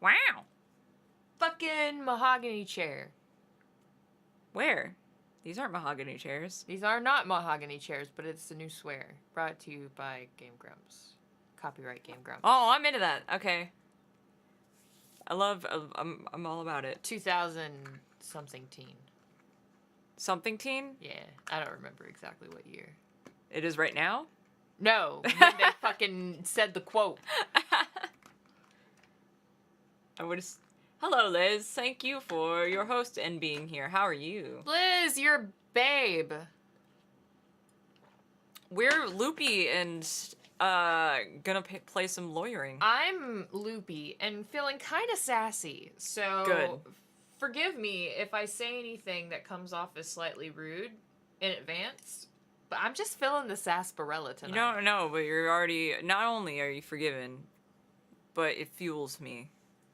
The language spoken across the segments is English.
Wow. Fucking mahogany chair. Where? These aren't mahogany chairs. These are not mahogany chairs, but it's the new swear. Brought to you by Game Grumps. Copyright Game Grumps. Oh, I'm into that. Okay. I'm all about it. 2000-something teen. Something teen? Yeah, I don't remember exactly what year. It is right now? No, when they fucking said the quote. Hello, Liz. Thank you for your host and being here. How are you? Liz, you're a babe. We're loopy and gonna play some lawyering. I'm loopy and feeling kind of sassy, so Good. Forgive me if I say anything that comes off as slightly rude in advance, but I'm just feeling the sarsaparilla tonight. You don't know, but you're already, not only are you forgiven, but it fuels me.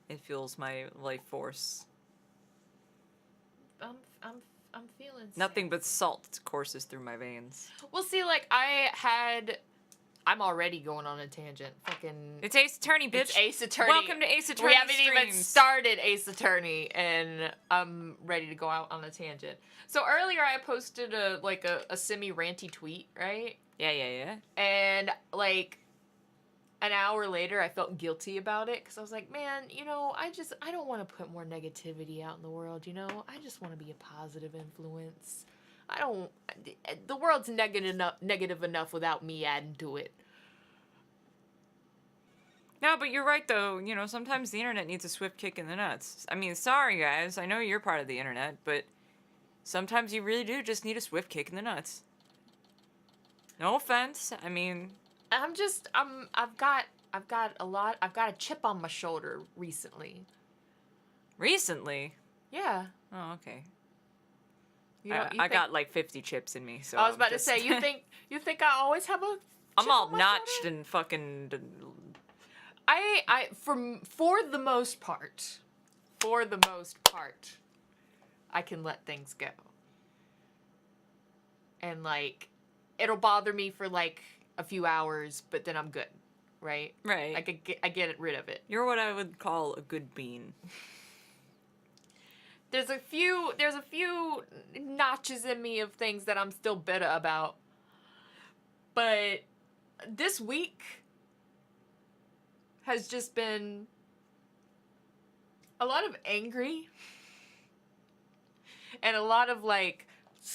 It fuels my life force. I'm feeling Nothing sassy. but salt courses through my veins. Well, see, like, I'm already going on a tangent. Fucking... It's Ace Attorney, bitch. It's Ace Attorney. Welcome to Ace Attorney We haven't even streams. started Ace Attorney, and I'm ready to go out on a tangent. So earlier I posted a semi-ranty tweet, right? Yeah. And, like, an hour later I felt guilty about it, because I was like, man, you know, I don't want to put more negativity out in the world, you know? I just want to be a positive influence. The world's negative enough without me adding to it. No, but you're right, though. You know, sometimes the internet needs a swift kick in the nuts. I mean, sorry, guys. I know you're part of the internet, but sometimes you really do just need a swift kick in the nuts. No offense. I mean... I've got a chip on my shoulder recently. Recently? Yeah. Oh, okay. I got like 50 chips in me, so I was about to say, you think I always have a I'm chip all on my notched shoulder? and fucking... For the most part, I can let things go. And, like, it'll bother me for, like, a few hours, but then I'm good, right? Right. I get rid of it. You're what I would call a good bean. There's a few notches in me of things that I'm still bitter about. But this week has just been a lot of angry and a lot of, like,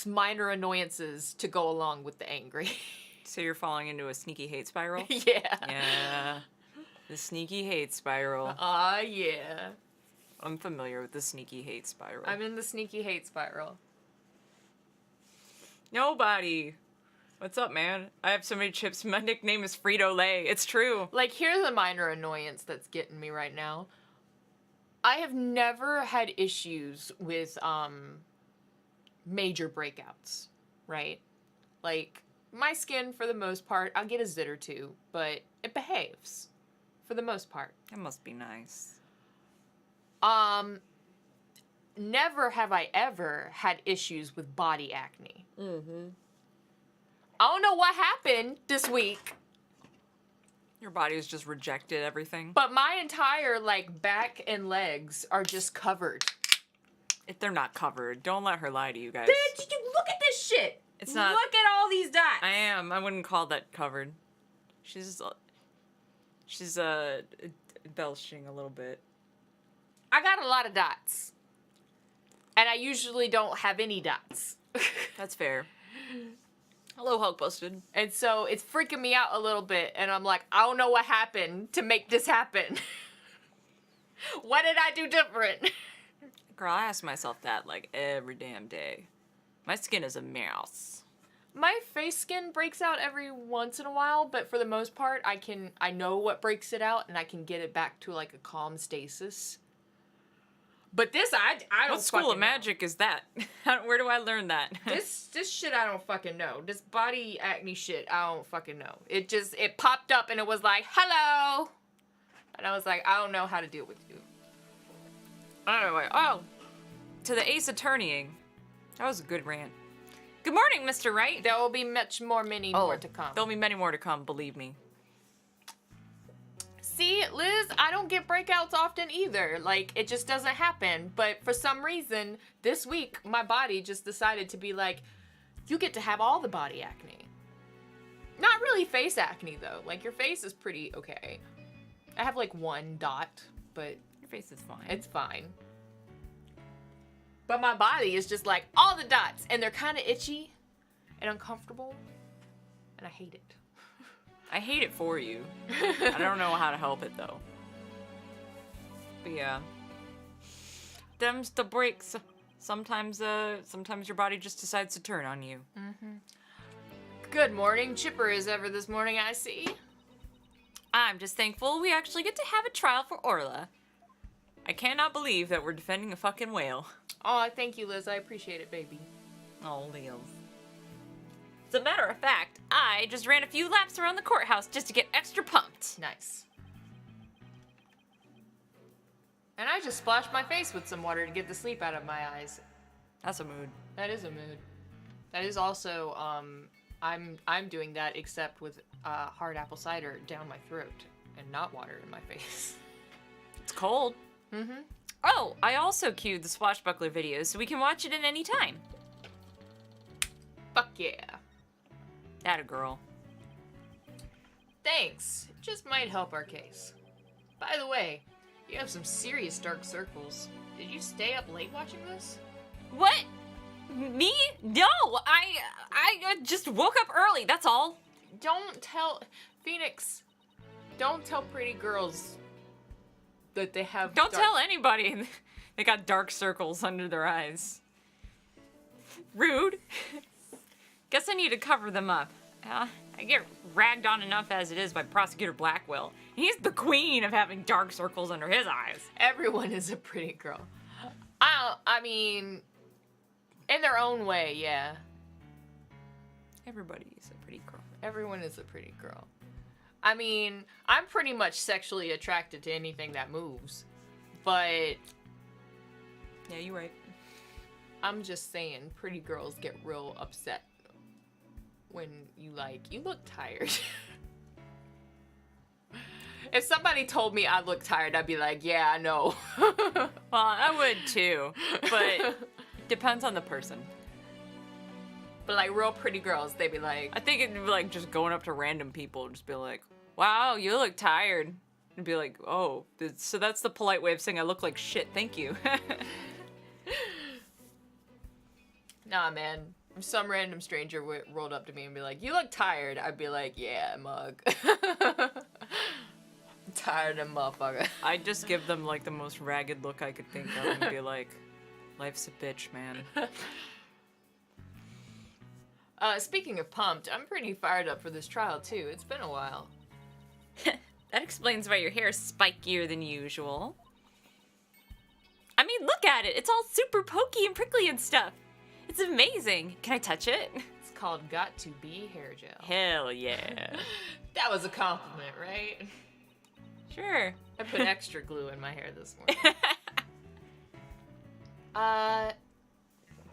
minor annoyances to go along with the angry. So you're falling into a sneaky hate spiral? Yeah. Yeah. The sneaky hate spiral. Yeah. I'm familiar with the sneaky hate spiral. I'm in the sneaky hate spiral. Nobody. What's up, man? I have so many chips. My nickname is Frito-Lay. It's true. Like, here's a minor annoyance that's getting me right now. I have never had issues with, major breakouts, right? Like, my skin, for the most part, I'll get a zit or two, but it behaves, for the most part. That must be nice. Never have I ever had issues with body acne. Mm-hmm. I don't know what happened this week, Your body's just rejected everything. but my entire, like, back and legs are just covered. If they're not covered, don't let her lie to you guys. Bitch, you look at this shit! It's not- Look at all these dots! I wouldn't call that covered. She's belching a little bit. I got a lot of dots. And I usually don't have any dots. That's fair. Hello, Hulk Busted. And so it's freaking me out a little bit. And I'm like, I don't know what happened to make this happen. What did I do different? Girl, I ask myself that like every damn day. My skin is a mouse. My face skin breaks out every once in a while, but for the most part, I know what breaks it out, and I can get it back to, like, a calm stasis. But this, I don't What school fucking of magic is that? Where do I learn that? This shit I don't fucking know. This body acne shit, I don't fucking know. It popped up and it was like, hello! And I was like, I don't know how to deal with you. Anyway, to the Ace Attorneying. That was a good rant. Good morning, Mr. Wright. There will be many more to come. There'll be many more to come, believe me. See, Liz, I don't get breakouts often either. Like, it just doesn't happen. But for some reason, this week, my body just decided to be like, you get to have all the body acne. Not really face acne, though. Like, your face is pretty okay. I have, like, one dot, but... Your face is fine. It's fine. But my body is just like, all the dots. And they're kind of itchy and uncomfortable. And I hate it. I hate it for you. I don't know how to help it, though. But yeah. Them's the breaks. Sometimes your body just decides to turn on you. Mm-hmm. Good morning. Chipper as ever this morning, I see. I'm just thankful we actually get to have a trial for Orla. I cannot believe that we're defending a fucking whale. Oh, thank you, Liz. I appreciate it, baby. Oh, Liz. As a matter of fact, I just ran a few laps around the courthouse just to get extra pumped. Nice. And I just splashed my face with some water to get the sleep out of my eyes. That's a mood. That is a mood. That is also, I'm doing that except with hard apple cider down my throat and not water in my face. It's cold. Mm-hmm. Oh, I also queued the Swashbuckler video so we can watch it at any time. Fuck yeah. Atta girl. Thanks. It just might help our case. By the way, you have some serious dark circles. Did you stay up late watching this? What? Me? No, I just woke up early, that's all. Don't tell... Phoenix, don't tell pretty girls that they have Don't tell anybody they got dark circles under their eyes. Rude. Guess I need to cover them up. I get ragged on enough as it is by Prosecutor Blackwell. He's the queen of having dark circles under his eyes. Everyone is a pretty girl. I mean, in their own way, yeah. Everybody is a pretty girl. Everyone is a pretty girl. I mean, I'm pretty much sexually attracted to anything that moves. But... Yeah, you're right. I'm just saying, pretty girls get real upset when you look tired. If somebody told me I look tired, I'd be like, yeah, I know. Well, I would too, but depends on the person. But like real pretty girls, they'd be like... I think it'd be like just going up to random people and just be like, wow, you look tired. And be like, oh, so that's the polite way of saying I look like shit, thank you. Nah, man. If some random stranger rolled up to me and be like, you look tired, I'd be like, yeah, mug. I'm tired of motherfucker. I'd just give them like the most ragged look I could think of and be like, life's a bitch, man. Speaking of pumped, I'm pretty fired up for this trial too. It's been a while. That explains why your hair is spikier than usual. I mean, look at it. It's all super pokey and prickly and stuff. It's amazing. Can I touch it? It's called Got to Be hair gel. Hell yeah. That was a compliment, right? Sure. I put extra glue in my hair this morning.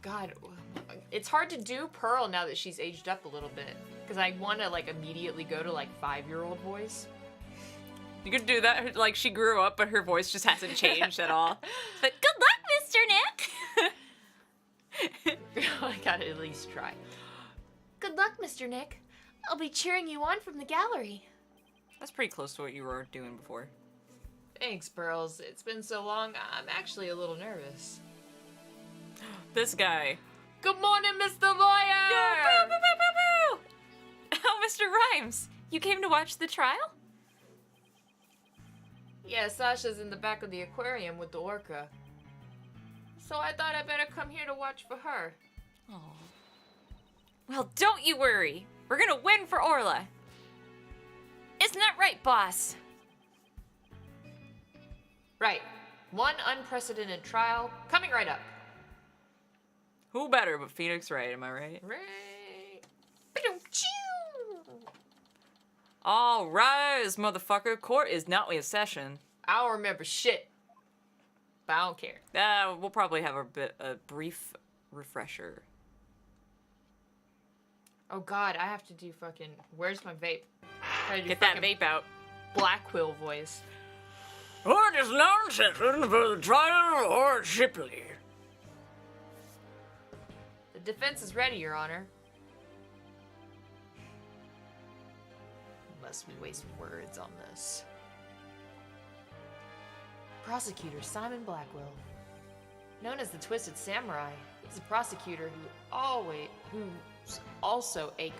God, it's hard to do Pearl now that she's aged up a little bit. Because I want to, like, immediately go to, like, 5-year-old voice. You could do that, like, she grew up, but her voice just hasn't changed at all. But good luck, Mr. Nick! I gotta at least try. Good luck, Mr. Nick. I'll be cheering you on from the gallery. That's pretty close to what you were doing before. Thanks, Pearls. It's been so long, I'm actually a little nervous. This guy. Good morning, Mr. Lawyer! Boo, boo, boo, boo, boo. Oh, Mr. Rhymes, you came to watch the trial? Yeah, Sasha's in the back of the aquarium with the orca. So I thought I better come here to watch for her. Oh. Well, don't you worry. We're gonna win for Orla. Isn't that right, boss? Right. One unprecedented trial coming right up. Who better but Phoenix Wright, am I right? Right. All rise, motherfucker. Court is now in session. I don't remember shit. But I don't care. We'll probably have a brief refresher. Oh god, I have to do fucking... Where's my vape? Get that vape out. Black-Quill voice. What is nonsense for the trial or Shipley? The defense is ready, Your Honor. Must we waste words on this? Prosecutor Simon Blackwell, known as the Twisted Samurai, he's a prosecutor who's also a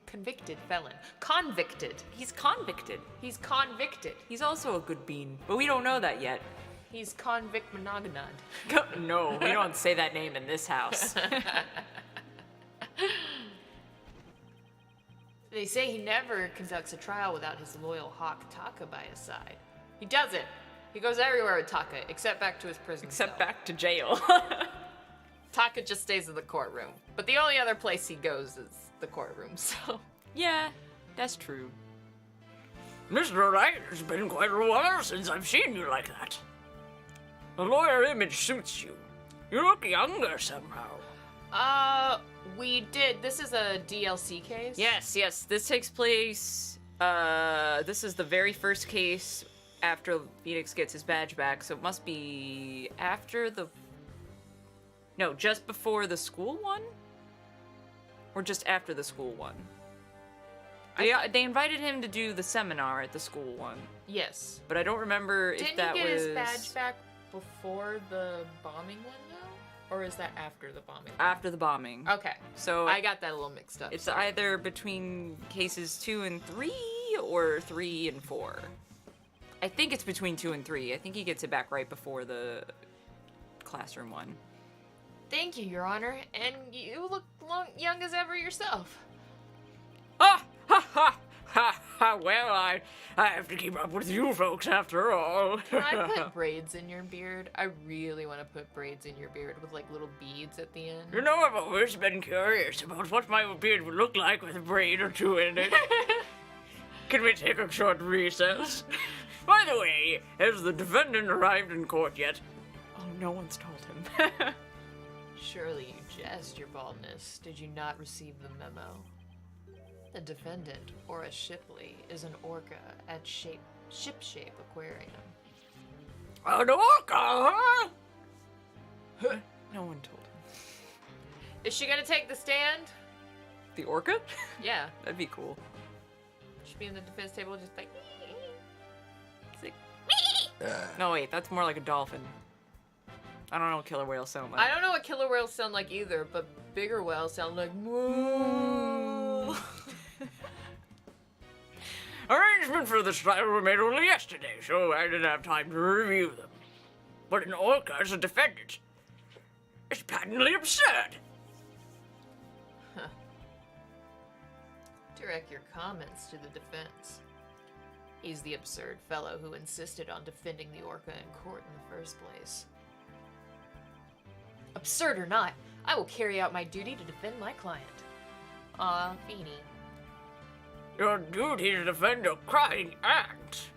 convicted felon. Convicted. He's convicted. He's convicted. He's also a good bean, but we don't know that yet. He's convict monogonad. No, we don't say that name in this house. They say he never conducts a trial without his loyal hawk Taka by his side. He doesn't. He goes everywhere with Taka, except back to his prison Except cell. back to jail. Taka just stays in the courtroom. But the only other place he goes is the courtroom, so... Yeah, that's true. Mr. Wright, it's been quite a while since I've seen you like that. The lawyer image suits you. You look younger somehow. We did. This is a DLC case? Yes, this takes place, this is the very first case after Phoenix gets his badge back, so it must be after the... No, just before the school one? Or just after the school one? They invited him to do the seminar at the school one, Yes. but I don't remember if Didn't that he get was... his badge back before the bombing one, though? Or is that after the bombing? After the bombing. Okay. So I got that a little mixed up. it's sorry. either between cases 2 and 3 or 3 and 4. I think it's between 2 and 3. I think he gets it back right before the classroom one. Thank you, Your Honor. And you look young as ever yourself. Ah! Ha ha! Ha ha! Well, I have to keep up with you folks after all. Can I put braids in your beard? I really want to put braids in your beard with like little beads at the end. You know, I've always been curious about what my beard would look like with a braid or two in it. Can we take a short recess? By the way, has the defendant arrived in court yet? Oh, no one's told him. Surely you jest your baldness. Did you not receive the memo? The defendant, or a Shipley, is an orca at Ship-Shape Aquarium. An orca, huh? No one told him. Is she gonna take the stand? The orca? Yeah. That'd be cool. She'll be in the defense table just like... It's like, no, wait, that's more like a dolphin. I don't know killer whales sound like. I don't know what killer whales sound like either, but bigger whales sound like moo. Arrangements for this trial were made only yesterday, so I didn't have time to review them. But an orca as a defendant? It's patently absurd. Direct your comments to the defense. He's the absurd fellow who insisted on defending the orca in court in the first place. Absurd or not, I will carry out my duty to defend my client. Aw, Feeny. Your duty to defend a crying ant.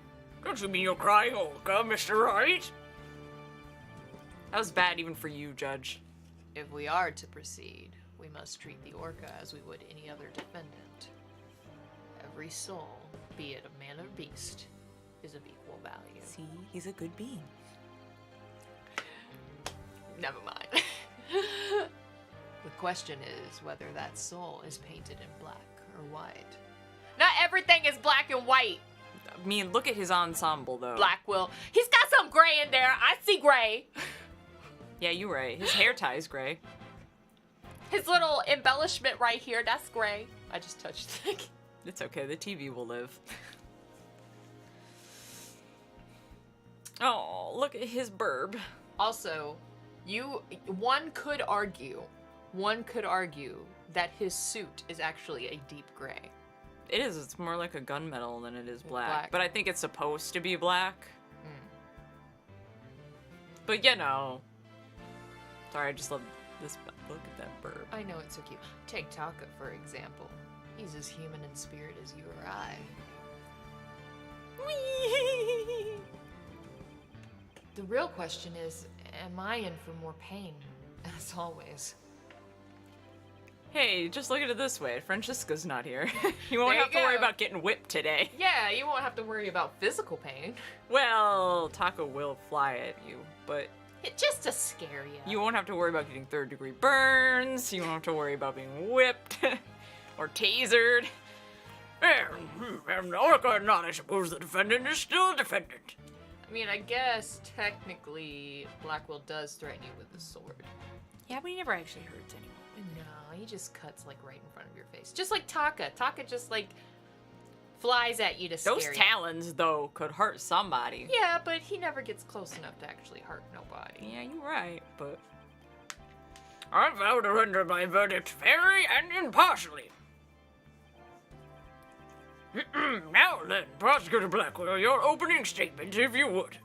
Don't you mean you're crying orca, Mr. Wright? That was bad even for you, Judge. If we are to proceed, we must treat the orca as we would any other defendant. Every soul, be it a man or beast, is of equal value. See, he's a good being. Never mind. The question is whether that soul is painted in black or white. Not everything is black and white, I mean, look at his ensemble, though. Blackwell. He's got some gray in there. I see gray. Yeah, you're right. His hair tie's gray. His little embellishment right here, that's gray. I just touched it. It's okay. The TV will live. Oh, look at his burb. Also, one could argue that his suit is actually a deep gray. It is. It's more like a gunmetal than it is black. Black. But I think it's supposed to be black. Mm. But you know. Sorry, I just love this. Look at that burb. I know it's so cute. Take Taka, for example. He's as human in spirit as you or I. The real question is, am I in for more pain? As always. Hey, just look at it this way. Francesca's not here. You won't There have you to worry go. about getting whipped today. Yeah, you won't have to worry about physical pain. Well, Taco will fly at you, but Just to scare you. you won't have to worry about getting third-degree burns. You won't have to worry about being whipped or tasered. And Orca or not, I suppose the defendant is still a defendant. I mean, I guess technically Blackwell does threaten you with a sword. Yeah, but he never actually hurts anyone. No, he just cuts like right in front of your face. Just like Taka. Taka just like flies at you to scare Those you. talons, though, could hurt somebody. Yeah, but he never gets close enough to actually hurt nobody. Yeah, you're right, but... I vow to render my verdict fairly and impartially. Now then, Prosecutor Blackwell, your opening statement, if you would.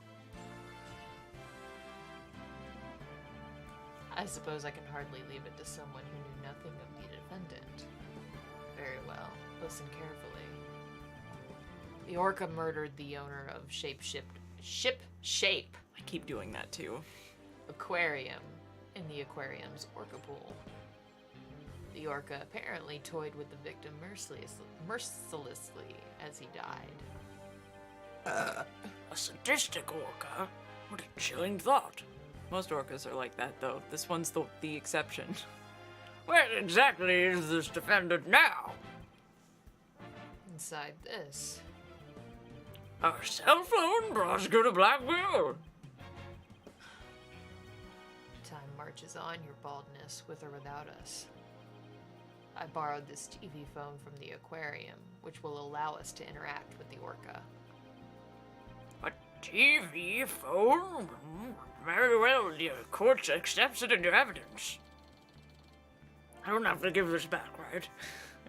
I suppose I can hardly leave it to someone who knew nothing of the defendant. Very well. Listen carefully. The Orca murdered the owner of Ship Shape I keep doing that, too. Aquarium in the aquarium's Orca pool. The Orca apparently toyed with the victim mercilessly as he died. A sadistic orca? What a chilling thought. Most orcas are like that, though. This one's the exception. Where exactly is this defendant now? Inside this. Our cell phone, Prosecutor Blackwell. Time marches on, your baldness, with or without us. I borrowed this TV phone from the aquarium, which will allow us to interact with the Orca. A TV phone? Very well, your court accepts it into evidence. I don't have to give this back, right?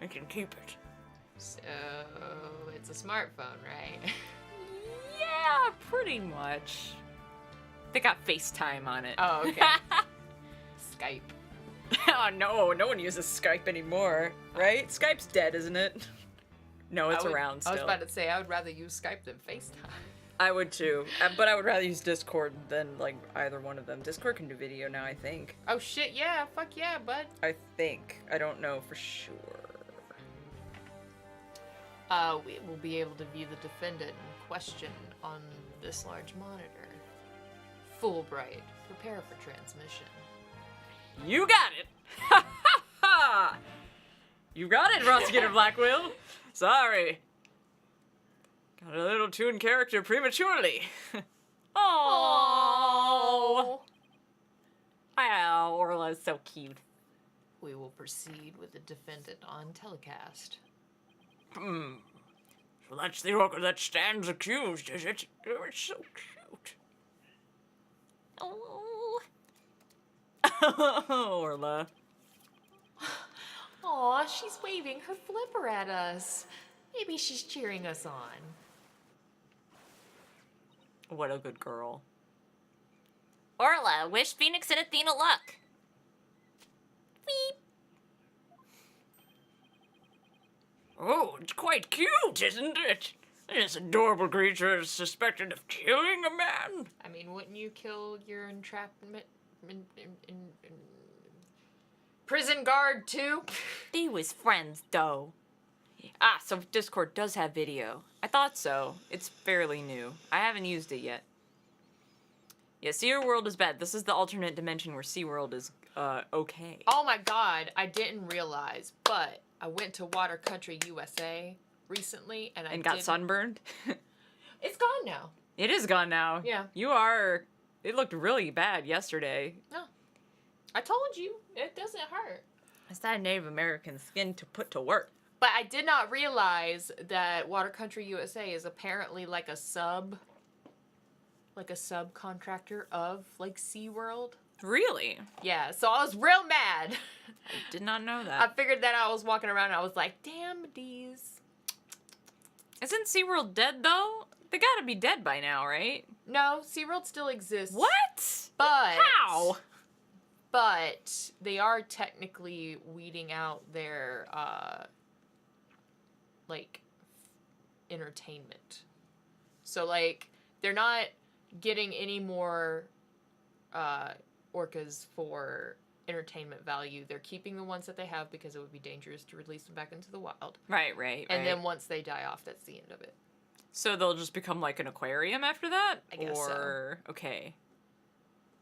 I can keep it. So, it's a smartphone, right? Yeah, pretty much. They got FaceTime on it. Oh, okay. Skype. Oh, no one uses Skype anymore, right? Skype's dead, isn't it? No, it's around still. I was about to say, I would rather use Skype than FaceTime. I would too, but I would rather use Discord than, like, either one of them. Discord can do video now, I think. Oh shit, yeah, fuck yeah, bud. I think. I don't know for sure. We will be able to view the defendant in question on this large monitor. Fulbright, prepare for transmission. You got it! Ha ha ha! You got it, Prosecutor Blackwell! Sorry. Got a little too in character prematurely. Oh. Wow, Orla's so cute. We will proceed with the defendant on telecast. So that's the orca that stands accused, is it? Oh, it's so cute. Oh. Orla. Aw, she's waving her flipper at us. Maybe she's cheering us on. What a good girl. Orla, wish Phoenix and Athena luck. Beep. Oh, it's quite cute, isn't it? This adorable creature is suspected of killing a man. I mean, wouldn't you kill your entrapment prison guard too? They was friends, though. Ah, so Discord does have video. I thought so. It's fairly new. I haven't used it yet. Yeah, SeaWorld is bad. This is the alternate dimension where SeaWorld is, okay. Oh my god, I didn't realize, but I went to Water Country USA recently and I got sunburned? It's gone now. It is gone now. Yeah. You are... It looked really bad yesterday. No. I told you, it doesn't hurt. It's that Native American skin to put to work. But I did not realize that Water Country USA is apparently like a subcontractor of like SeaWorld. Really? Yeah, so I was real mad. I did not know I that. figured that I was walking around and I was like, damn these. Isn't SeaWorld dead, though? They gotta be dead by now, right? No, SeaWorld still exists. What? But How? But they are technically weeding out their like entertainment. So like they're not getting any more orcas for entertainment value. They're keeping the ones that they have because it would be dangerous to release them back into the wild. Right. And then once they die off, that's the end of it. So they'll just become like an aquarium after that? I guess so. Okay.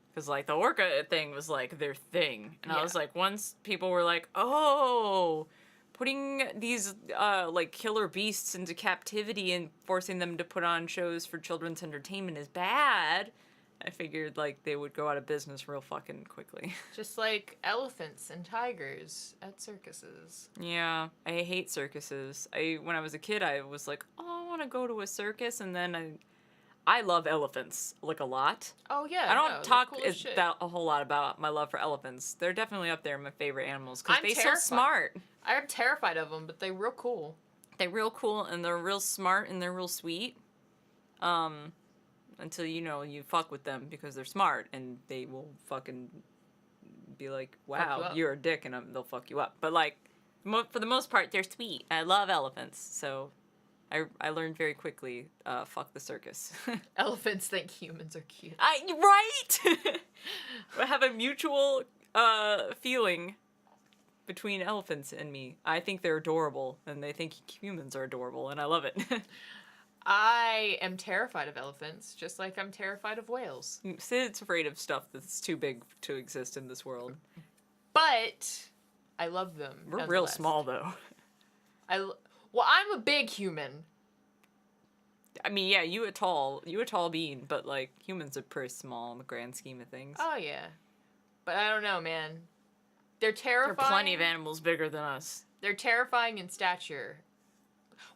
Because, like, the orca thing was, like, their thing. And I was like, once people were like, oh, putting these, like, killer beasts into captivity and forcing them to put on shows for children's entertainment is bad, I figured, like, they would go out of business real fucking quickly. Just like elephants and tigers at circuses. Yeah, I hate circuses. When I was a kid, I was like, oh, I want to go to a circus, and then I love elephants, like, a lot. Oh, yeah. I don't talk cool as shit. a whole lot about my love for elephants. They're definitely up there in my favorite animals, because they're so terrified. smart. I'm terrified of them, but they're real cool. They're real cool, and they're real smart, and they're real sweet. Until, you fuck with them, because they're smart, and they will fucking be like, wow, you're a dick, and they'll fuck you up. But, like, for the most part, they're sweet. I love elephants, so I learned very quickly, fuck the circus. Elephants think humans are cute. Right? I have a mutual feeling between elephants and me. I think they're adorable, and they think humans are adorable, and I love it. I am terrified of elephants, just like I'm terrified of whales. Sid's afraid of stuff that's too big to exist in this world. But I love them. We're real small, though. Well, I'm a big human. I mean, yeah, you a tall being, but, like, humans are pretty small in the grand scheme of things. Oh, yeah. But I don't know, man. They're terrifying. There are plenty of animals bigger than us. They're terrifying in stature.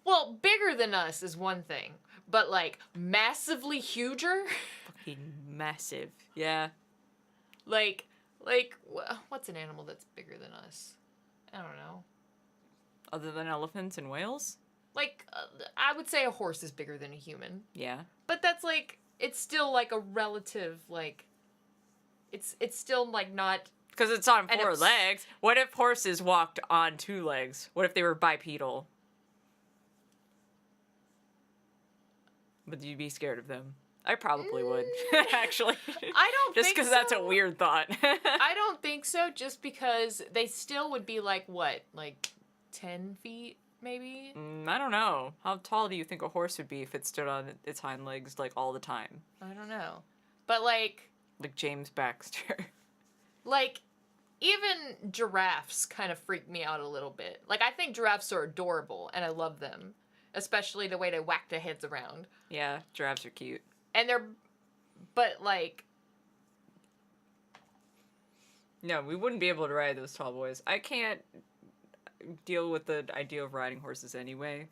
Well, bigger than us is one thing, but, like, massively huger? Fucking massive. Yeah. Like, what's an animal that's bigger than us? I don't know. Other than elephants and whales? Like, I would say a horse is bigger than a human. Yeah. But that's, like, it's still, like, a relative, like, it's still, like, not... Because it's on 4 legs. What if horses walked on 2 legs? What if they were bipedal? Would you be scared of them? I probably would, actually. I don't think so. Just because that's a weird thought. I don't think so, just because they still would be, like, what? Like, 10 feet, maybe? I don't know. How tall do you think a horse would be if it stood on its hind legs, like, all the time? I don't know. But, like... Like James Baxter. Like, even giraffes kind of freak me out a little bit. Like, I think giraffes are adorable, and I love them. Especially the way they whack their heads around. Yeah, giraffes are cute. And but, like... No, we wouldn't be able to ride those tall boys. I can't deal with the idea of riding horses anyway.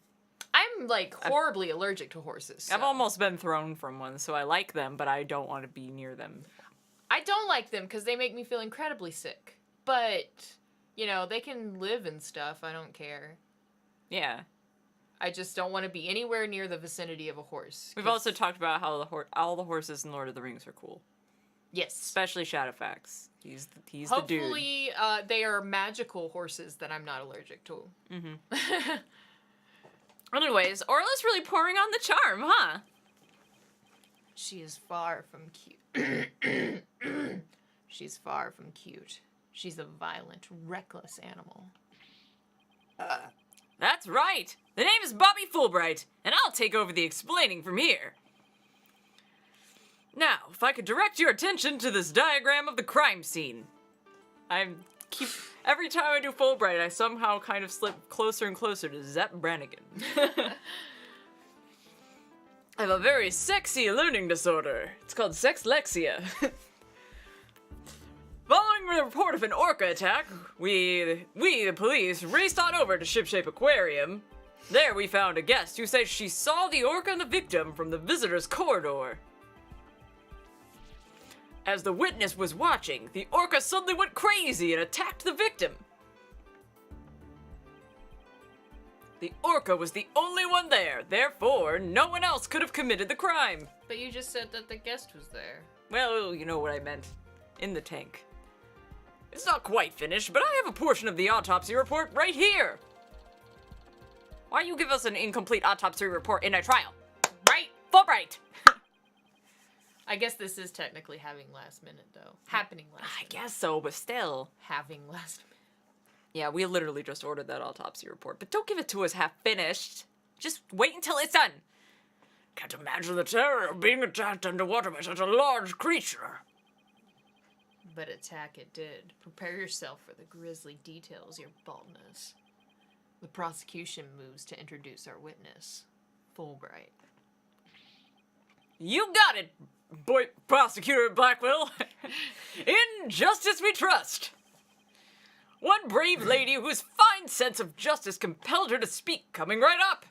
I'm, like, horribly allergic to horses. So. I've almost been thrown from one, so I like them, but I don't want to be near them. I don't like them because they make me feel incredibly sick. But, you know, they can live and stuff. I don't care. Yeah. I just don't want to be anywhere near the vicinity of a horse. We've also talked about how all the horses in Lord of the Rings are cool. Yes. Especially Shadowfax. He's the dude. Hopefully, they are magical horses that I'm not allergic to. Mm-hmm. Anyways, Orla's really pouring on the charm, huh? She is far from cute. She's far from cute. She's a violent, reckless animal. That's right. The name is Bobby Fulbright, and I'll take over the explaining from here. Now, if I could direct your attention to this diagram of the crime scene. Every time I do Fulbright, I somehow kind of slip closer and closer to Zepp Brannigan. I have a very sexy learning disorder. It's called sexlexia. Following the report of an orca attack, we, the police, raced on over to Shipshape Aquarium. There we found a guest who said she saw the orca and the victim from the visitor's corridor. As the witness was watching, the orca suddenly went crazy and attacked the victim. The orca was the only one there, therefore no one else could have committed the crime. But you just said that the guest was there. Well, you know what I meant. In the tank. It's not quite finished, but I have a portion of the autopsy report right here. Why you give us an incomplete autopsy report in a trial? Right? Fulbright! I guess this is technically having last minute, though. Happening last I minute. guess so, but still. Having last minute. Yeah, we literally just ordered that autopsy report, but don't give it to us half finished. Just wait until it's done. Can't imagine the terror of being attacked underwater by such a large creature. But attack it did. Prepare yourself for the grisly details, your baldness. The prosecution moves to introduce our witness, Fulbright. You got it, boy prosecutor Blackwell. In justice we trust. One brave lady whose fine sense of justice compelled her to speak, coming right up.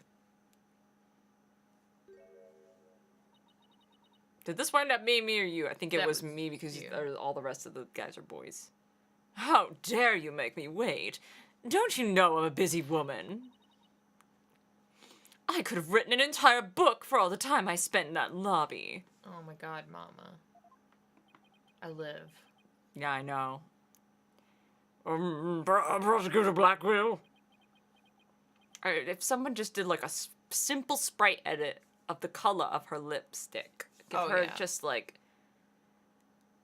Did this wind up being me or you? I think it That was was me because you. all the rest of the guys are boys. How dare you make me wait? Don't you know I'm a busy woman? I could have written an entire book for all the time I spent in that lobby. Oh my god, Mama. I live. Yeah, I know. Prosecutor Blackwell. If someone just did like a simple sprite edit of the color of her lipstick, give Oh, her yeah. just like,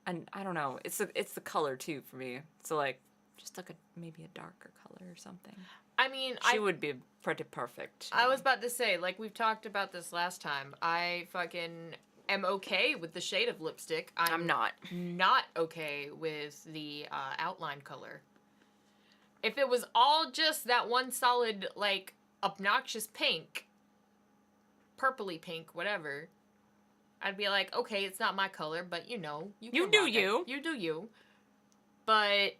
and I don't know, it's the color too for me. So like, just like maybe a darker color or something. I mean, She would be pretty perfect. I was about to say, like we've talked about this last time, I fucking am okay with the shade of lipstick. I'm not. Not okay with the outline color. If it was all just that one solid, like, obnoxious pink, purpley pink, whatever, I'd be like, okay, it's not my color, but you know, You can do rock it. you. You do you. But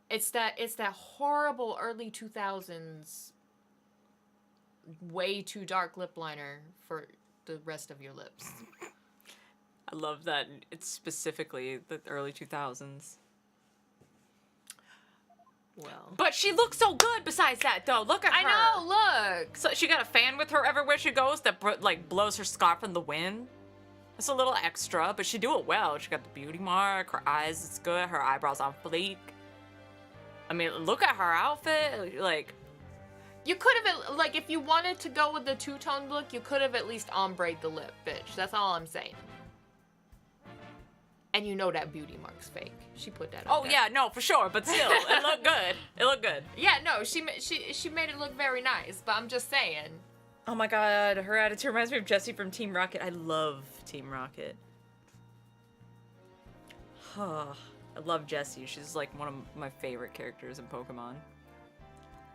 it's that horrible early 2000s way too dark lip liner for the rest of your lips. I love that it's specifically the early 2000s. Well, But she looks so good besides that, though. Look at her. I know, look. So she got a fan with her everywhere she goes that like blows her scarf in the wind. It's a little extra, but she do it well. She got the beauty mark. Her eyes, it's good. Her eyebrows on fleek. I mean, look at her outfit. Like, You could have, like, if you wanted to go with the two-tone look, you could have at least ombre'd the lip, bitch. That's all I'm saying. And you know that beauty mark's fake. She put that on oh there. yeah, no, for sure. But still, it looked good. It looked good. Yeah, no, she made it look very nice, but I'm just saying. Oh my god, her attitude reminds me of Jessie from Team Rocket. I love Team Rocket. I love Jessie. She's like one of my favorite characters in Pokemon.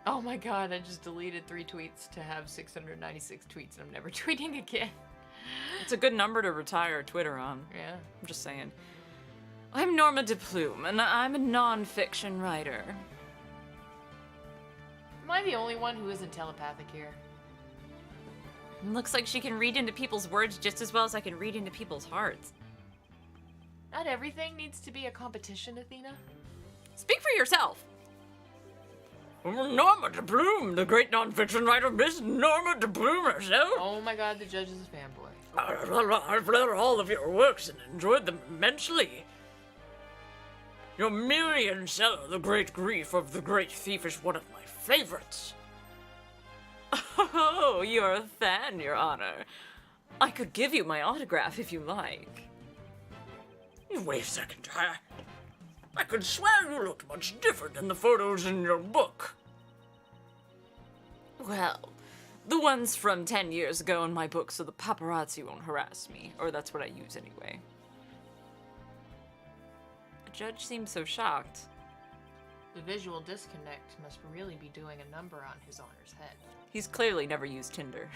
Oh my god, I just deleted 3 tweets to have 696 tweets and I'm never tweeting again. It's a good number to retire Twitter on. Yeah. I'm just saying. I'm Norma DePlume, and I'm a non-fiction writer. Am I the only one who isn't telepathic here? Looks like she can read into people's words just as well as I can read into people's hearts. Not everything needs to be a competition, Athena. Speak for yourself. Norma DePlume, the great nonfiction writer, Miss Norma DePlume herself. Oh my god, the judge is a fanboy. I've read all of your works and enjoyed them immensely. Your Miriam Cellar, The Great Grief of the Great Thief, is one of my favorites. Oh, you're a fan, Your Honor. I could give you my autograph if you like. Wait a second, I could swear you looked much different in the photos in your book. Well, the ones from 10 years ago in my book so the paparazzi won't harass me. Or that's what I use anyway. The judge seems so shocked. The visual disconnect must really be doing a number on His Honor's head. He's clearly never used Tinder.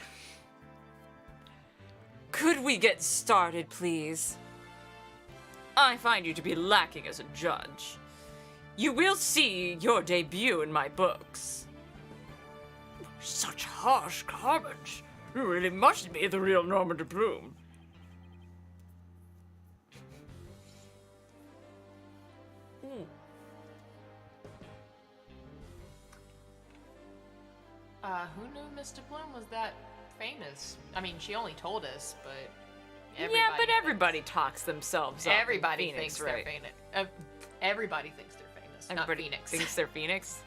Could we get started, please? I find you to be lacking as a judge. You will see your debut in my books. Such harsh comments. You really must be the real Norma DePlume. Who knew Mr. Bloom was that famous? I mean, she only told us, but Yeah, but everybody talks themselves up. in everybody Phoenix, thinks right? they're famous. Everybody thinks they're famous. Everybody not Phoenix. thinks they're Phoenix.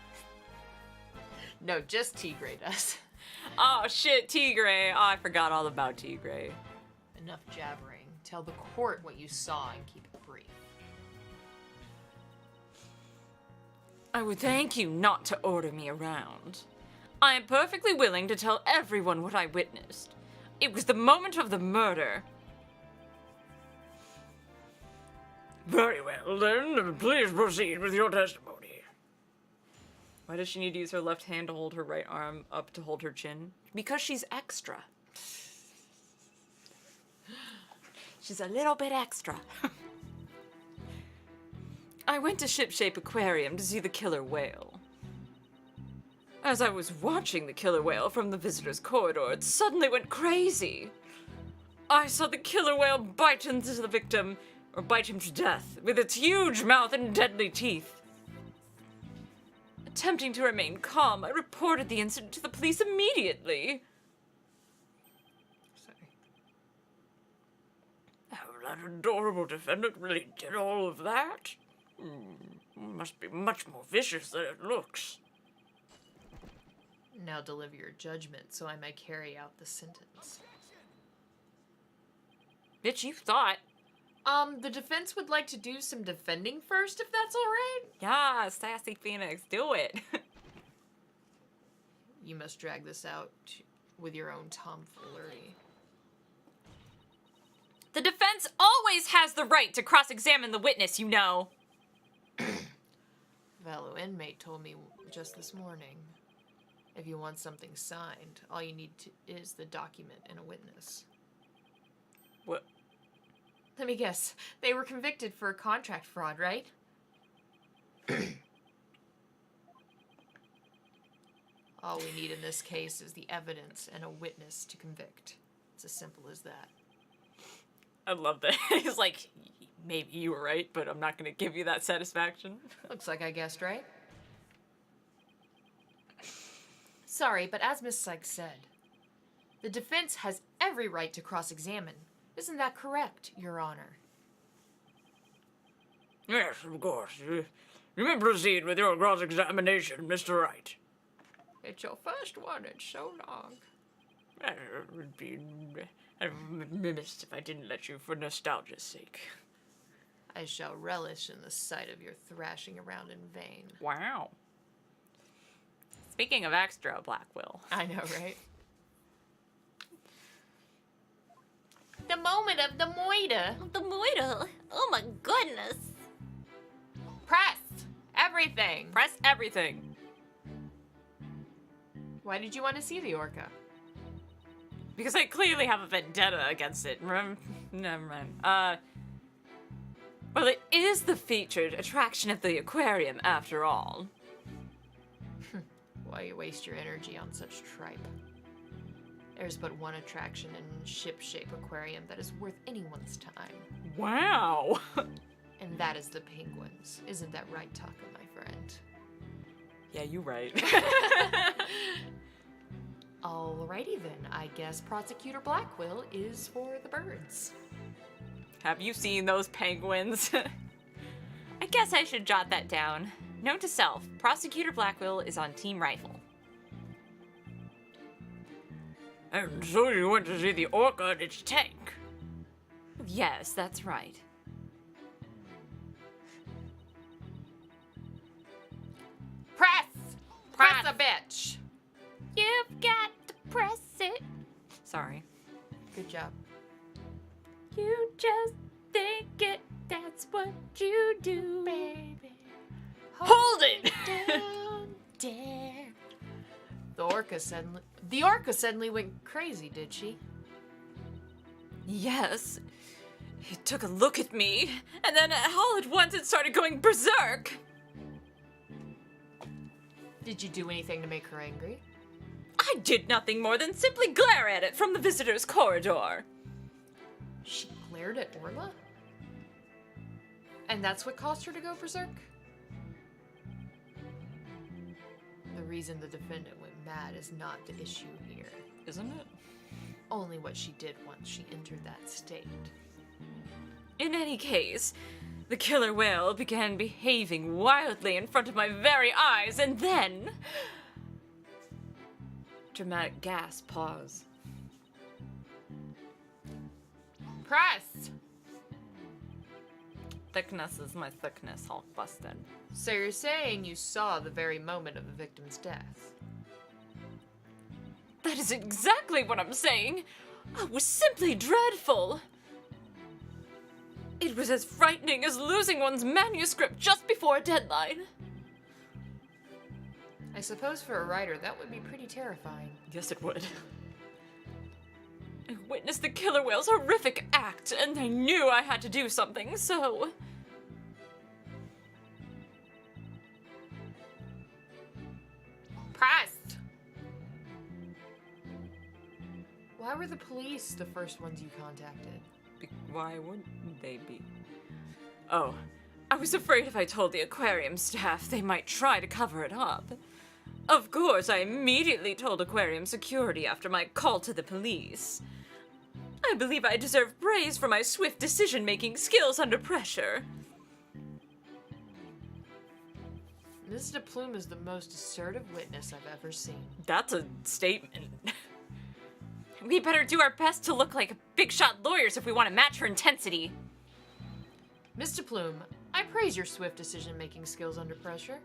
No, just Tigray does. Oh shit, Tigray. Oh, I forgot all about Tigray. Enough jabbering. Tell the court what you saw and keep it brief. I would thank you not to order me around. I am perfectly willing to tell everyone what I witnessed. It was the moment of the murder. Very well, then. Please proceed with your testimony. Why does she need to use her left hand to hold her right arm up to hold her chin? Because she's extra. She's a little bit extra. I went to Shipshape Aquarium to see the killer whale. As I was watching the killer whale from the visitor's corridor, it suddenly went crazy. I saw the killer whale bite into the victim, or bite him to death, with its huge mouth and deadly teeth. Attempting to remain calm, I reported the incident to the police immediately. Sorry. Oh, that adorable defendant really did all of that? Must be much more vicious than it looks. Now deliver your judgment so I may carry out the sentence. Bitch, you thought. The defense would like to do some defending first, if that's alright? Yeah, sassy Phoenix, do it. You must drag this out with your own tomfoolery. The defense always has the right to cross-examine the witness, you know. Fellow inmate told me just this morning. If you want something signed, all you need is the document and a witness. What? Let me guess. They were convicted for contract fraud, right? All we need in this case is the evidence and a witness to convict. It's as simple as that. I love that. He's like, maybe you were right, but I'm not going to give you that satisfaction. Looks like I guessed right. Sorry, but as Miss Sykes said, the defense has every right to cross-examine. Isn't that correct, Your Honor? Yes, of course. You may proceed with your cross-examination, Mr. Wright. It's your first one in so long. It would be remiss if I didn't let you for nostalgia's sake. I shall relish in the sight of your thrashing around in vain. Wow. Speaking of extra, Black Will. I know, right? The moment of the moida. The moida. Oh my goodness. Press! Everything! Press everything. Why did you want to see the orca? Because I clearly have a vendetta against it. Never mind. Well, it is the featured attraction of the aquarium, after all. Why you waste your energy on such tripe? There's but one attraction in Shipshape Aquarium that is worth anyone's time, Wow. and that is the penguins. Isn't that right, Taka, my friend? Yeah, you right. Alrighty then, I guess Prosecutor Blackwill is for the birds. Have you seen those penguins? I guess I should jot that down. Note to self, Prosecutor Blackwill is on Team Rifle. And so you went to see the orca and its tank. Yes, that's right. Press! Press a bitch! You've got to press it. Sorry. Good job. You just think it. That's what you do. Baby. Hold it! Down, dare. The orca suddenly went crazy, did she? Yes. He took a look at me, and then all at once it started going berserk. Did you do anything to make her angry? I did nothing more than simply glare at it from the visitor's corridor. She glared at Orla? And that's what caused her to go berserk? The reason the defendant went mad is not the issue here. Isn't it? Only what she did once she entered that state. In any case, the killer whale began behaving wildly in front of my very eyes, and then... Dramatic gasp, pause. Press! Thickness is my thickness, Hulk busted. So you're saying you saw the very moment of the victim's death? That is exactly what I'm saying. It was simply dreadful. It was as frightening as losing one's manuscript just before a deadline. I suppose for a writer, that would be pretty terrifying. Yes, it would. I witnessed the killer whale's horrific act, and I knew I had to do something, so... Pressed! Why were the police the first ones you contacted? Why wouldn't they be? Oh, I was afraid if I told the aquarium staff, they might try to cover it up. Of course, I immediately told aquarium security after my call to the police. I believe I deserve praise for my swift decision-making skills under pressure. Ms. de Plume is the most assertive witness I've ever seen. That's a statement. We better do our best to look like big-shot lawyers if we want to match her intensity. Ms. de Plume, I praise your swift decision-making skills under pressure.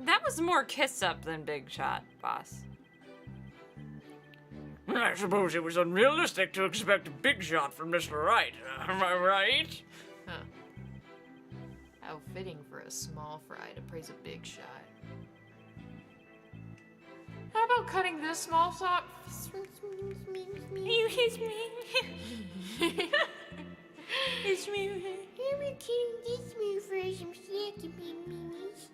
That was more kiss-up than big shot, boss. I suppose it was unrealistic to expect a big shot from Mr. Wright. Am I right? Huh. How fitting for a small fry to praise a big shot. How about cutting this small shot? You hit me. It's me. I'm kidding this move for some snacky babies.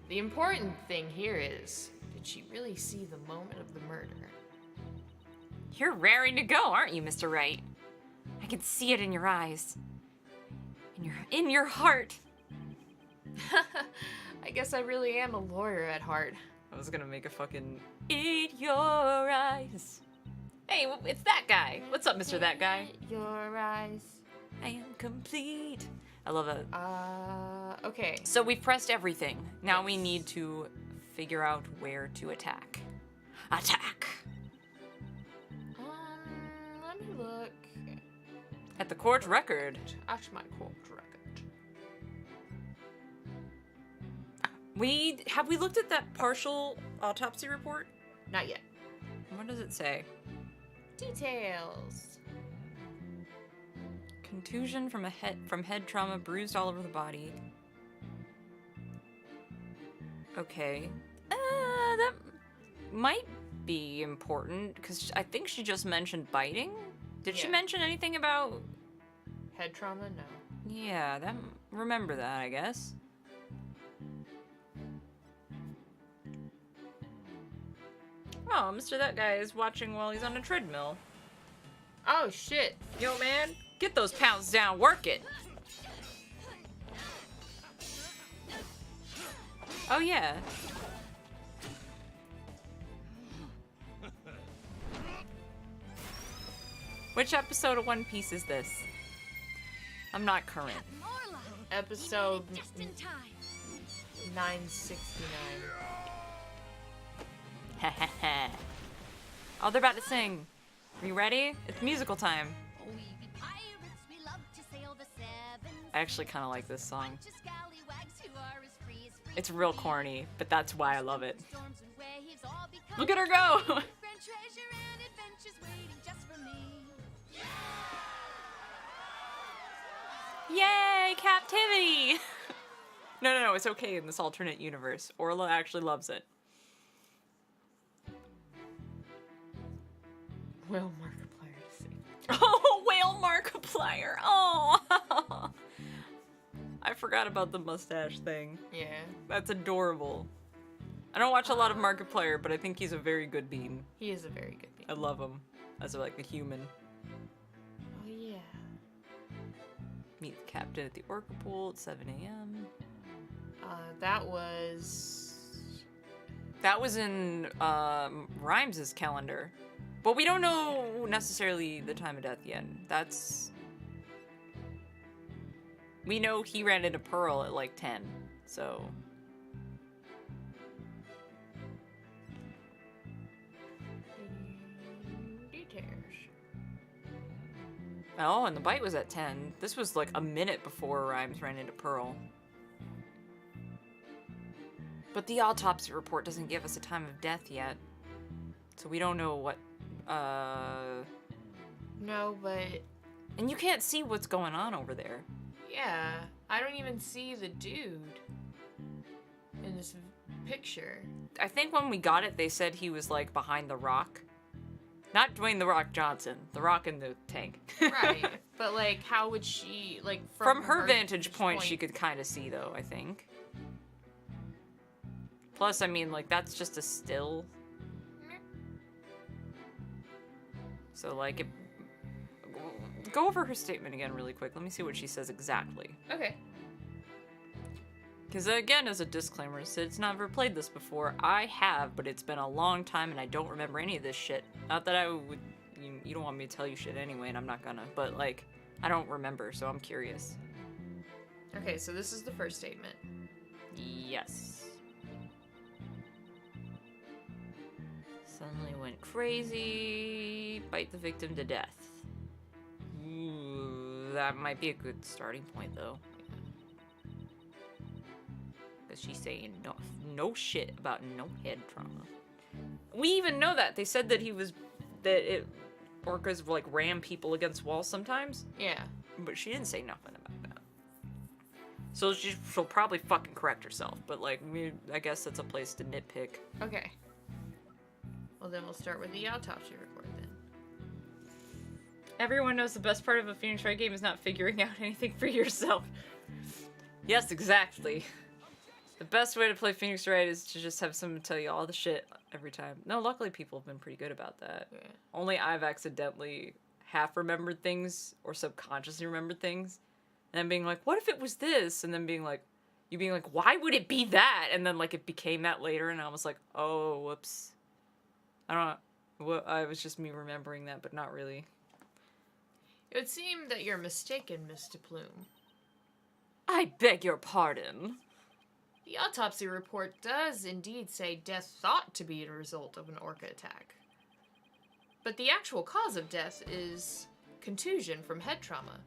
The important thing here is, did she really see the moment of the murder? You're raring to go, aren't you, Mr. Wright? I can see it in your eyes. In your heart. I guess I really am a lawyer at heart. I was gonna make a fucking in your eyes. Hey, it's that guy. What's up, Mr. That Guy? Your eyes. I am complete. I love it. Okay. So we've pressed everything. Now we need to figure out where to attack. Attack! Let me look At the court record. at my court record. Have we looked at that partial autopsy report? Not yet. What does it say? Details. Contusion from head trauma, bruised all over the body. Okay. That might be important, because I think she just mentioned biting. Did she Yeah. mention anything about... Head trauma? No. Yeah, remember that, I guess. Oh, Mr. That Guy is watching while he's on a treadmill. Oh shit. Yo, man, get those pounds down, work it. Oh, yeah. Which episode of One Piece is this? I'm not current. Episode Just in time. 969. Oh, they're about to sing. Are you ready? It's musical time. We be pirates, we love to sail the seven. I actually kind of like this song. Bunch of scallywags who are as free as free. It's real corny, but that's why I love it. Storms and waves all become Look at her go! friend, treasure, and adventures waiting just for me. Yay, captivity! No, it's okay in this alternate universe. Orla actually loves it. Will Markiplier to see. Oh, whale Markiplier! Oh! I forgot about the mustache thing. Yeah. That's adorable. I don't watch a lot of Markiplier, but I think he's a very good bean. He is a very good bean. I love him as like a human. Oh yeah. Meet the captain at the Orca pool at 7 a.m. That was... That was in Rhymes' calendar. But we don't know necessarily the time of death yet. We know he ran into Pearl at like 10, so... Details. Oh, and the bite was at 10. This was like a minute before Rhymes ran into Pearl. But the autopsy report doesn't give us a time of death yet. So we don't know what, No, but And you can't see what's going on over there. yeah, I don't even see the dude in this picture. I think when we got it, they said he was like behind the rock. Not Dwayne The Rock Johnson, the rock in the tank. Right. But like, how would she, like, From her vantage point, she could kind of see, though, I think. Plus, I mean, like, that's just a still. So, like, go over her statement again really quick. Let me see what she says exactly. Okay. Because, again, as a disclaimer, Sid's never played this before. I have, but it's been a long time, and I don't remember any of this shit. Not that I would... You don't want me to tell you shit anyway, and I'm not gonna. But, like, I don't remember, so I'm curious. Okay, so this is the first statement. Yes. Suddenly went crazy. Bite the victim to death. Ooh, that might be a good starting point, though. Because she's saying no shit about no head trauma. We even know that. They said that orcas like ram people against walls sometimes. Yeah. But she didn't say nothing about that. So she'll probably fucking correct herself. But like, I guess that's a place to nitpick. Okay. Well, then we'll start with the autopsy report then. Everyone knows the best part of a Phoenix Wright game is not figuring out anything for yourself. Yes, exactly. The best way to play Phoenix Wright is to just have someone tell you all the shit every time. No, luckily people have been pretty good about that. Yeah. Only I've accidentally half remembered things or subconsciously remembered things. And then being like, what if it was this? And then being like, why would it be that? And then like it became that later and I was like, oh, whoops. I don't know. I was just me remembering that, but not really. It would seem that you're mistaken, Mr. Plume. I beg your pardon. The autopsy report does indeed say death thought to be a result of an orca attack. But the actual cause of death is contusion from head trauma,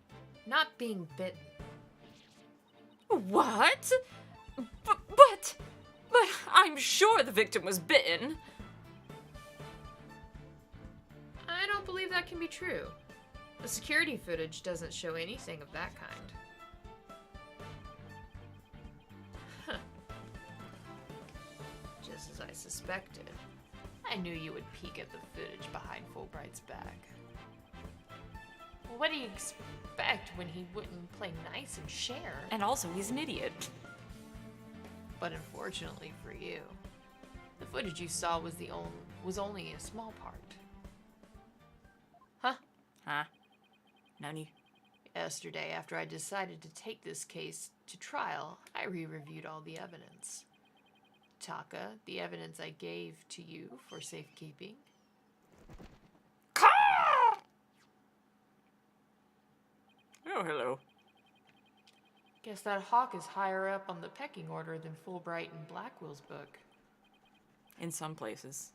not being bitten. What? But I'm sure the victim was bitten. I don't believe that can be true. The security footage doesn't show anything of that kind. Huh. Just as I suspected. I knew you would peek at the footage behind Fulbright's back. Well, what do you expect when he wouldn't play nice and share? And also, he's an idiot. But unfortunately for you, the footage you saw was only a small part. Huh? Nani? Yesterday, after I decided to take this case to trial, I re-reviewed all the evidence. Taka, the evidence I gave to you for safekeeping. Oh, hello. Guess that hawk is higher up on the pecking order than Fulbright and Blackwell's book. In some places.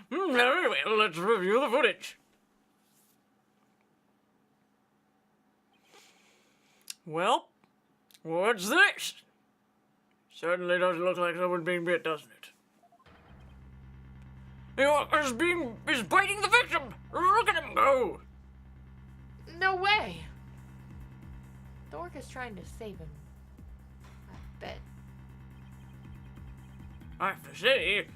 Very well, let's review the footage. Well, What's this? Certainly doesn't look like someone being bit, doesn't it? The orca's is biting the victim! Look at him go! No way! The orca's trying to save him. I bet. I have to say,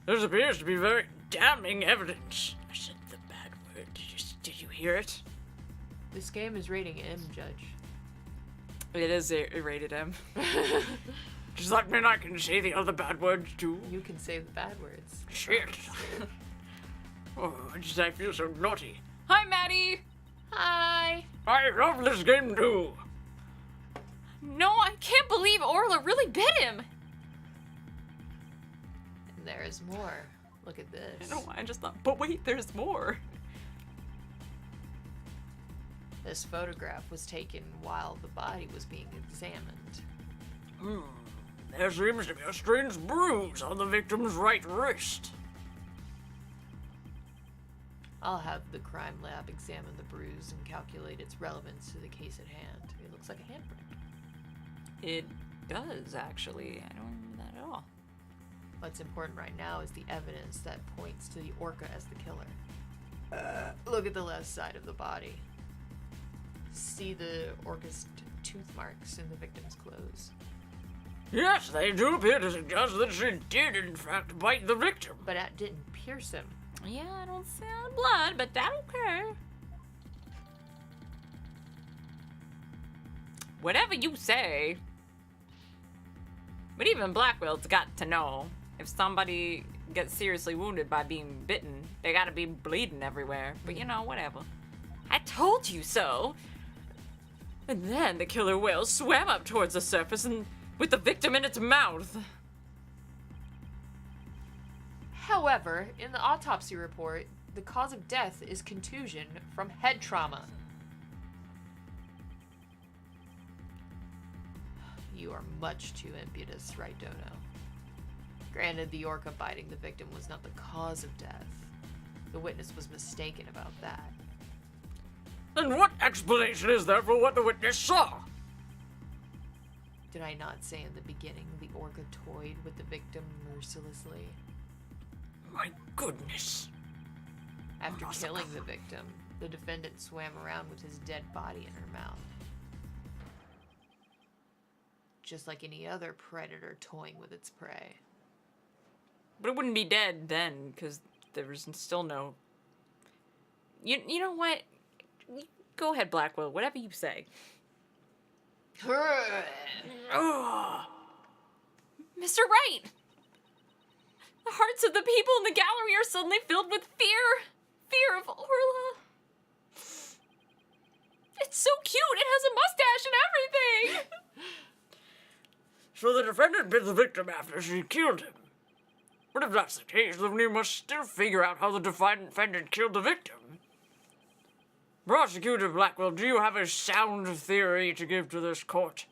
this appears to be very damning evidence. I said the bad word. Did you hear it? This game is rating M, Judge. it is a rated M. Does that mean I can say the other bad words too? You can say the bad words. Shit. Oh, I feel so naughty. Hi, Maddie! Hi! I love this game too. No, I can't believe Orla really bit him! And there is more. Look at this. No, I just thought, but wait, there's more. This photograph was taken while the body was being examined. There seems to be a strange bruise on the victim's right wrist. I'll have the crime lab examine the bruise and calculate its relevance to the case at hand. It looks like a handprint. It does, actually. I don't remember that at all. What's important right now is the evidence that points to the orca as the killer. Look at the left side of the body. See the orca's tooth marks in the victim's clothes. Yes, they do appear to suggest that she did, in fact, bite the victim. But that didn't pierce him. Yeah, I don't see any blood, but that's okay. Whatever you say. But even Blackwell's got to know. If somebody gets seriously wounded by being bitten, they gotta be bleeding everywhere. But you know, whatever. I told you so! And then the killer whale swam up towards the surface and with the victim in its mouth. However, in the autopsy report, the cause of death is contusion from head trauma. You are much too impetuous, right, Dono? Granted, the orca biting the victim was not the cause of death. The witness was mistaken about that. And what explanation is there for what the witness saw? Did I not say in the beginning the orca toyed with the victim mercilessly? My goodness. After killing the victim, the defendant swam around with his dead body in her mouth. Just like any other predator toying with its prey. But it wouldn't be dead then, because there was still no... You know what? Go ahead, Blackwell. Whatever you say. Ugh. Mr. Wright! The hearts of the people in the gallery are suddenly filled with fear. Fear of Orla. It's so cute. It has a mustache and everything. So the defendant bit the victim after she killed him. But if that's the case, then we must still figure out how the defendant killed the victim. Prosecutor Blackwell, do you have a sound theory to give to this court?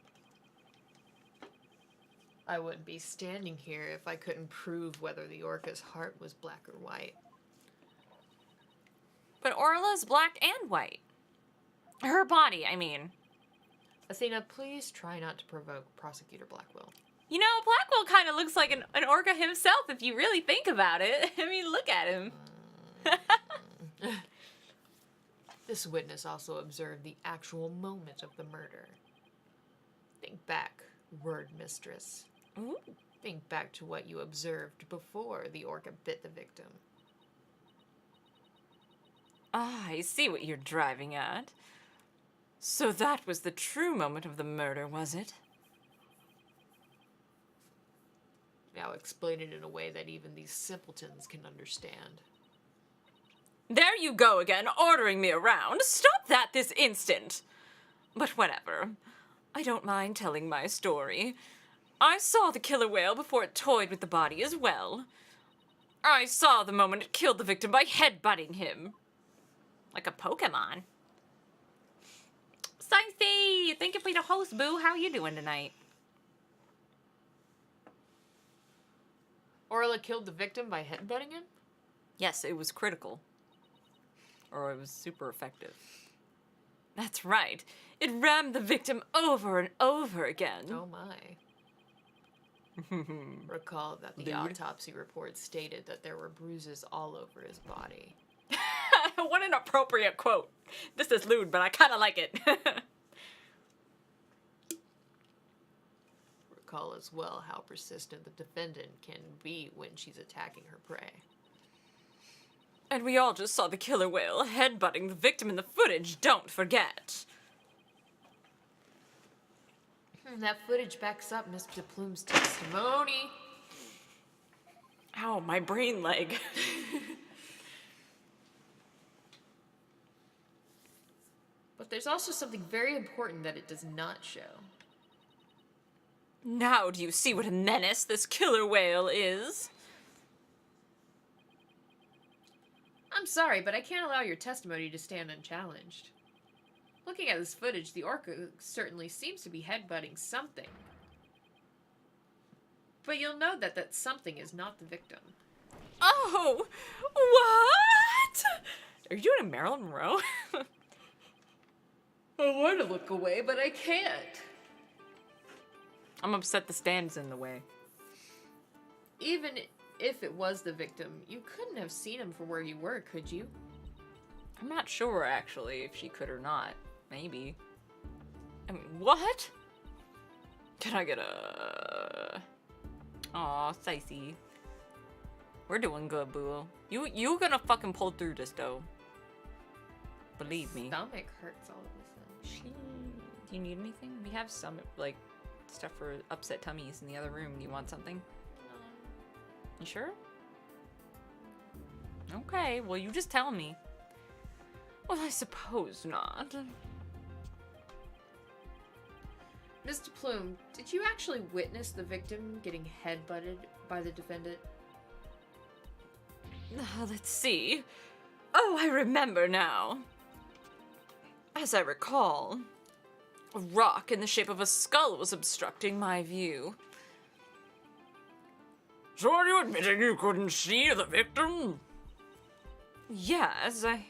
I wouldn't be standing here if I couldn't prove whether the orca's heart was black or white. But Orla's black and white. Her body, I mean. Athena, please try not to provoke Prosecutor Blackwell. You know, Blackwell kind of looks like an orca himself if you really think about it. I mean, look at him. This witness also observed the actual moment of the murder. Think back, word mistress. Ooh. Think back to what you observed before the orca bit the victim. Ah, I see what you're driving at. So that was the true moment of the murder, was it? Now explain it in a way that even these simpletons can understand. There you go again, ordering me around. Stop that this instant. But whatever. I don't mind telling my story. I saw the killer whale before it toyed with the body as well. I saw the moment it killed the victim by headbutting him. Like a Pokemon. Cicey! Thank you for the host, boo. How you doing tonight? Orla killed the victim by headbutting him? Yes, it was critical. Or it was super effective. That's right. It rammed the victim over and over again. Oh my. Recall that the autopsy report stated that there were bruises all over his body. What an appropriate quote. This is lewd, but I kind of like it. Recall as well how persistent the defendant can be when she's attacking her prey. And we all just saw the killer whale headbutting the victim in the footage, don't forget. That footage backs up Mr. Plume's testimony. Ow, my brain leg. But there's also something very important that it does not show. Now do you see what a menace this killer whale is? I'm sorry, but I can't allow your testimony to stand unchallenged. Looking at this footage, the orca certainly seems to be headbutting something. But you'll know that that something is not the victim. Oh, what? Are you doing a Marilyn Monroe? I want to look away, but I can't. I'm upset the stand's in the way. Even if it was the victim, you couldn't have seen him from where you were, could you? I'm not sure, actually, if she could or not. Maybe. I mean, what? Can I get a... Aw, Sicey. We're doing good, boo. You gonna fucking pull through this, though. Believe me. Stomach hurts all of a sudden. Do you need anything? We have some, like, stuff for upset tummies in the other room. You want something? You sure? Okay, well, you just tell me. Well, I suppose not. Mr. Plume, did you actually witness the victim getting headbutted by the defendant? Let's see. Oh, I remember now. As I recall, a rock in the shape of a skull was obstructing my view. So are you admitting you couldn't see the victim? Yes, I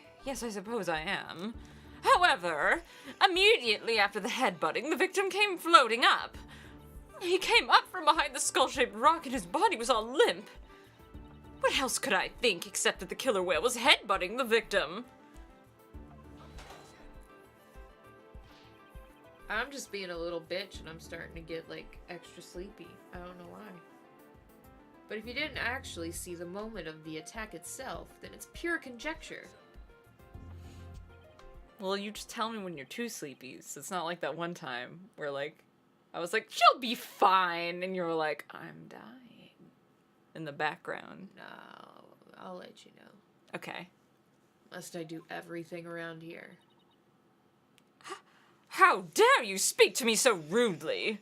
suppose I am. However, immediately after the headbutting, the victim came floating up. He came up from behind the skull-shaped rock and his body was all limp. What else could I think except that the killer whale was headbutting the victim? I'm just being a little bitch and I'm starting to get, like, extra sleepy. I don't know why. But if you didn't actually see the moment of the attack itself, then it's pure conjecture. Well, you just tell me when you're too sleepy. So it's not like that one time where, like, I was like, she'll be fine. And you were like, I'm dying. In the background. No, I'll let you know. Okay. Must I do everything around here? How dare you speak to me so rudely?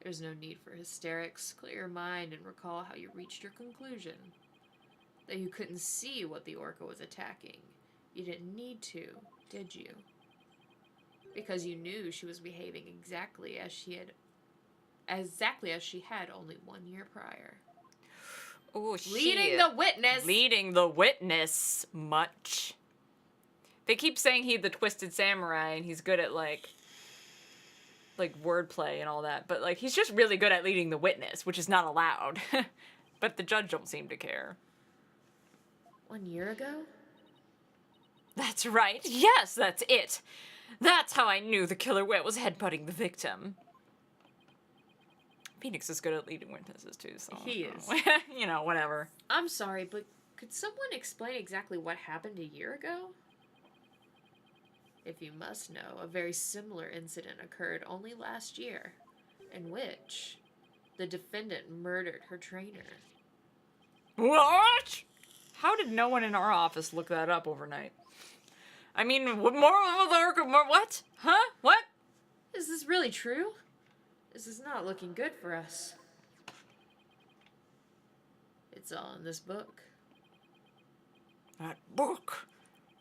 There's no need for hysterics. Clear your mind and recall how you reached your conclusion. That you couldn't see what the orca was attacking. You didn't need to, did you? Because you knew she was behaving exactly as she had only 1 year prior. Oh, Leading the witness! Leading the witness much. They keep saying he's the twisted samurai and he's good at, like wordplay and all that, but, like, he's just really good at leading the witness, which is not allowed. But the judge don't seem to care. 1 year ago? That's right. Yes, that's it. That's how I knew the killer whale was headbutting the victim. Phoenix is good at leading witnesses, too, so... He is. You know, whatever. I'm sorry, but could someone explain exactly what happened a year ago? If you must know, a very similar incident occurred only last year, in which the defendant murdered her trainer. What? How did no one in our office look that up overnight? I mean, what? Huh? What? Is this really true? This is not looking good for us. It's all in this book. That book.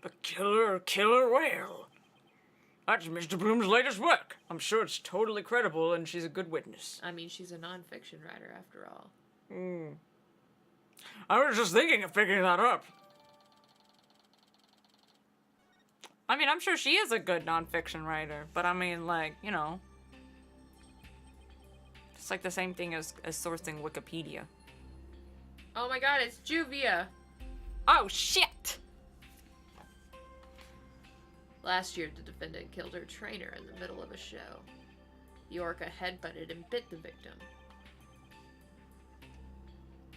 The Killer Whale. That's Mr. Bloom's latest work. I'm sure it's totally credible and she's a good witness. I mean, she's a non-fiction writer after all. I was just thinking of picking that up. I mean, I'm sure she is a good nonfiction writer, but I mean, like, you know. It's like the same thing as sourcing Wikipedia. Oh my god, it's Juvia! Oh, shit! Last year, the defendant killed her trainer in the middle of a show. The orca headbutted and bit the victim.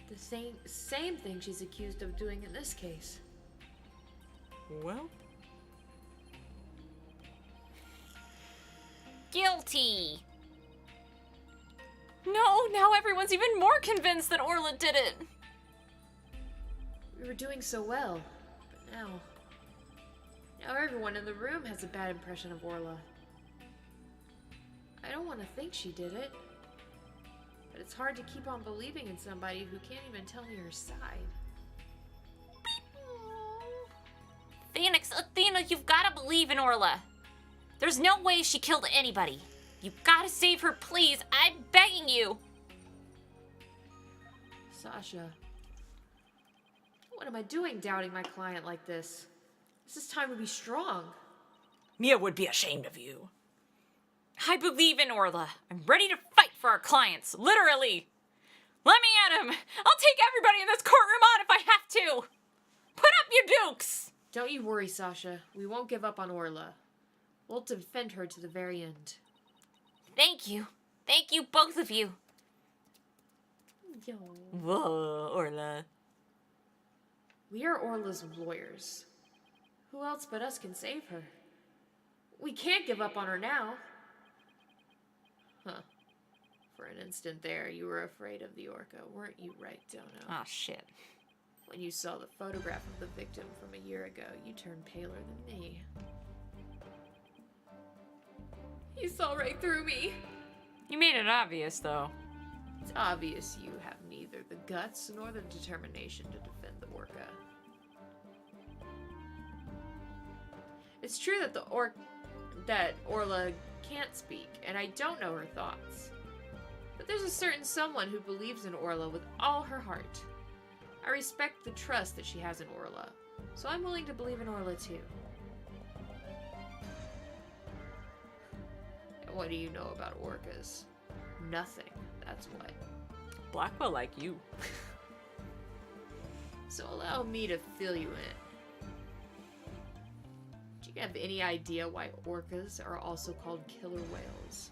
The same thing she's accused of doing in this case. Well... Guilty. No, now everyone's even more convinced that Orla did it! We were doing so well, but now everyone in the room has a bad impression of Orla. I don't want to think she did it, but it's hard to keep on believing in somebody who can't even tell me her side. Phoenix, Athena, you've got to believe in Orla. There's no way she killed anybody. You've got to save her, please. I'm begging you. Sasha, What am I doing doubting my client like this? This is time to be strong. Mia would be ashamed of you. I believe in Orla. I'm ready to fight for our clients, literally. Let me at him. I'll take everybody in this courtroom on if I have to. Put up your dukes. Don't you worry, Sasha. We won't give up on Orla. We'll defend her to the very end. Thank you. Thank you, both of you. Yo. Whoa, Orla. We are Orla's lawyers. Who else but us can save her? We can't give up on her now. Huh. For an instant there, you were afraid of the orca, weren't you, right, Dono? Oh, shit. When you saw the photograph of the victim from a year ago, you turned paler than me. You saw right through me. You made it obvious, though. It's obvious you have neither the guts nor the determination to defend the orca. It's true that that Orla can't speak, and I don't know her thoughts. But there's a certain someone who believes in Orla with all her heart. I respect the trust that she has in Orla, so I'm willing to believe in Orla too. And what do you know about orcas? Nothing, that's what. Blackwell like you. So allow me to fill you in. Do you have any idea why orcas are also called killer whales?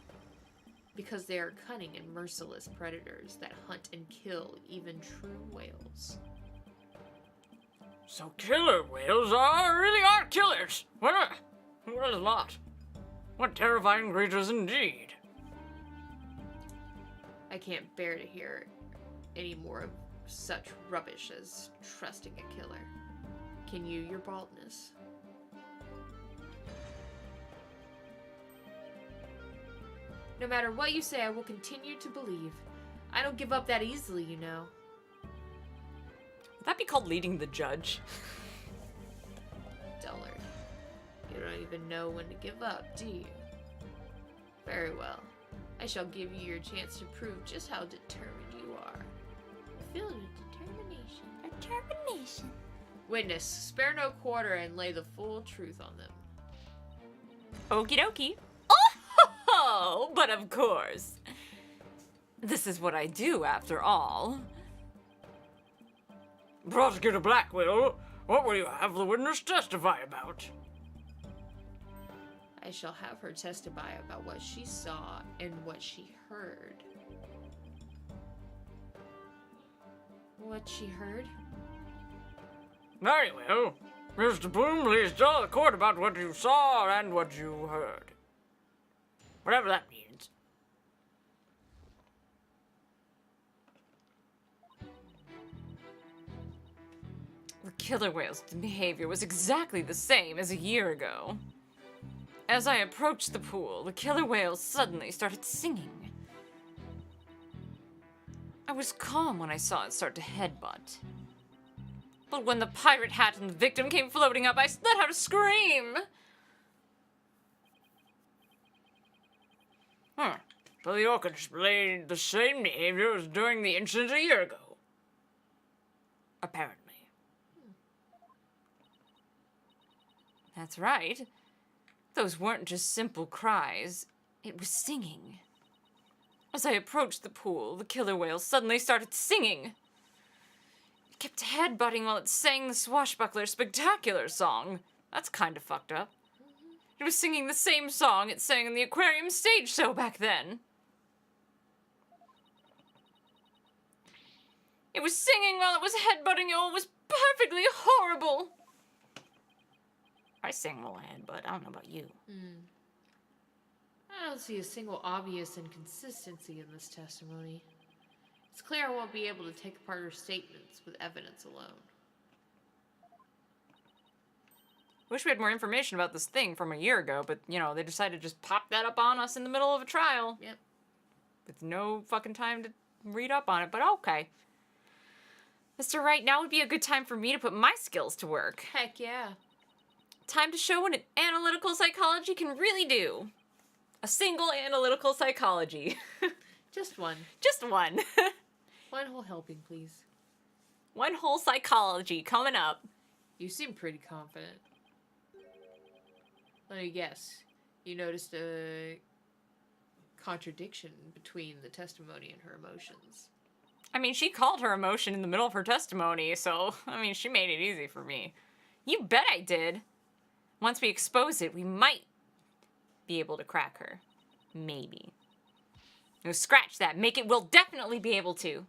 Because they are cunning and merciless predators that hunt and kill even true whales. So killer whales really are killers. What a lot. What terrifying creatures indeed. I can't bear to hear any more of such rubbish as trusting a killer. Can you, your baldness? No matter what you say, I will continue to believe. I don't give up that easily, you know. Would that be called leading the judge? Dullard. You don't even know when to give up, do you? Very well. I shall give you your chance to prove just how determined you are. Filled with determination. Determination. Witness, spare no quarter and lay the full truth on them. Okie dokie. Oh, but of course. This is what I do, after all. Prosecutor Blackwell, what will you have the witness testify about? I shall have her testify about what she saw and what she heard. What she heard? Very well. Mr. Bloom, please tell the court about what you saw and what you heard. Whatever that means. The killer whale's behavior was exactly the same as a year ago. As I approached the pool, the killer whale suddenly started singing. I was calm when I saw it start to headbutt. But when the pirate hat and the victim came floating up, I let out a scream. So the orca displayed the same behavior as during the incident a year ago. Apparently. That's right. Those weren't just simple cries. It was singing. As I approached the pool, the killer whale suddenly started singing. It kept headbutting while it sang the Swashbuckler Spectacular song. That's kind of fucked up. It was singing the same song it sang in the aquarium stage show back then. It was singing while it was headbutting. It was perfectly horrible. I sing well ahead, but I don't know about you. I don't see a single obvious inconsistency in this testimony. It's clear I won't be able to take apart her statements with evidence alone. Wish we had more information about this thing from a year ago, but, you know, they decided to just pop that up on us in the middle of a trial. Yep. With no fucking time to read up on it, but okay. Mr. Wright, now would be a good time for me to put my skills to work. Heck yeah. Time to show what an analytical psychology can really do. A single analytical psychology. Just one. Just one. One whole helping, please. One whole psychology coming up. You seem pretty confident. Let me guess. You noticed a contradiction between the testimony and her emotions. I mean, she called her emotion in the middle of her testimony, so, I mean, she made it easy for me. You bet I did. Once we expose it, we might be able to crack her. Maybe. No, scratch that. Make it, we'll definitely be able to.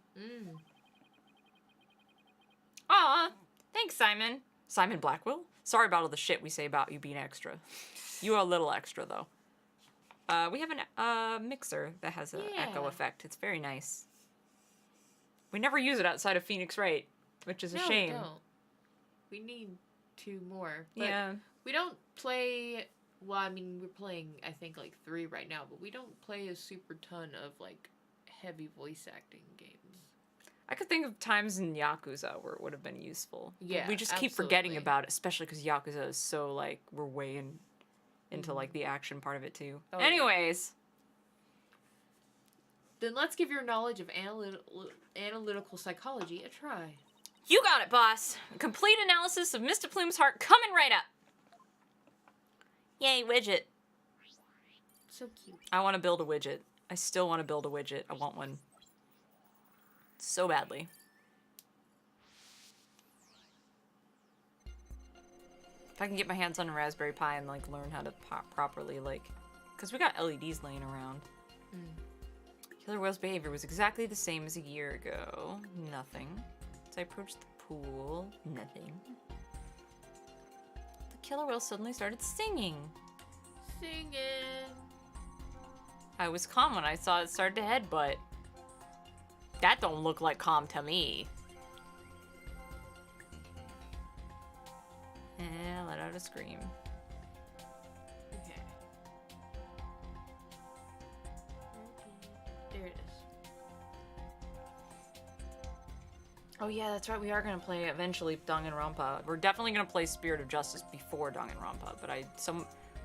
Aw, thanks, Simon. Simon Blackwell? Sorry about all the shit we say about you being extra. You are a little extra, though. We have a mixer that has an echo effect. It's very nice. We never use it outside of Phoenix Wright, which is a shame. We don't. We need 2 more. But Yeah. we don't play... Well, I mean, we're playing, I think, like 3 right now, but we don't play a super ton of, like, heavy voice acting games. I could think of times in Yakuza where it would have been useful. Yeah, We just keep forgetting absolutely. about it, especially because Yakuza is so, like, we're way into, like, the action part of it, too. Oh, yeah. Anyways. Then let's give your knowledge of analytical psychology a try. You got it, boss. A complete analysis of Mr. Plume's heart coming right up. Yay, widget. So cute. I want to build a widget. I still want to build a widget. I want one. So badly. If I can get my hands on a Raspberry Pi and, like, learn how to properly, like... Because we got LEDs laying around. Killer Whale's behavior was exactly the same as a year ago. Nothing. As I approached the pool, nothing. The killer whale suddenly started singing. Singing. I was calm when I saw it start to headbutt. That don't look like calm to me. Let out a scream. Okay. There it is. Oh yeah, that's right. We are gonna play eventually Danganronpa. We're definitely gonna play Spirit of Justice before Danganronpa, but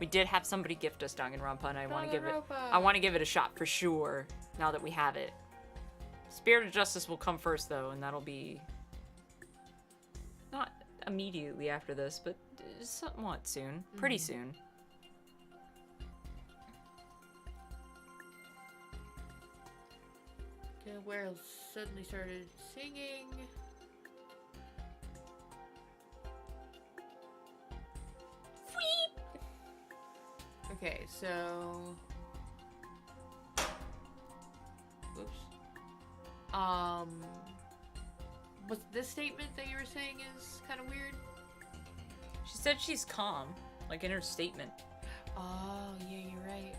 we did have somebody gift us Danganronpa, and I want to give it. Danganronpa. I want to give it a shot for sure. Now that we have it, Spirit of Justice will come first though, and that'll be not immediately after this, but somewhat soon. Pretty soon. Killer Whale suddenly started singing. Okay, so... Oops. Was this statement that you were saying is kind of weird? She said she's calm, like in her statement. Oh, yeah, you're right.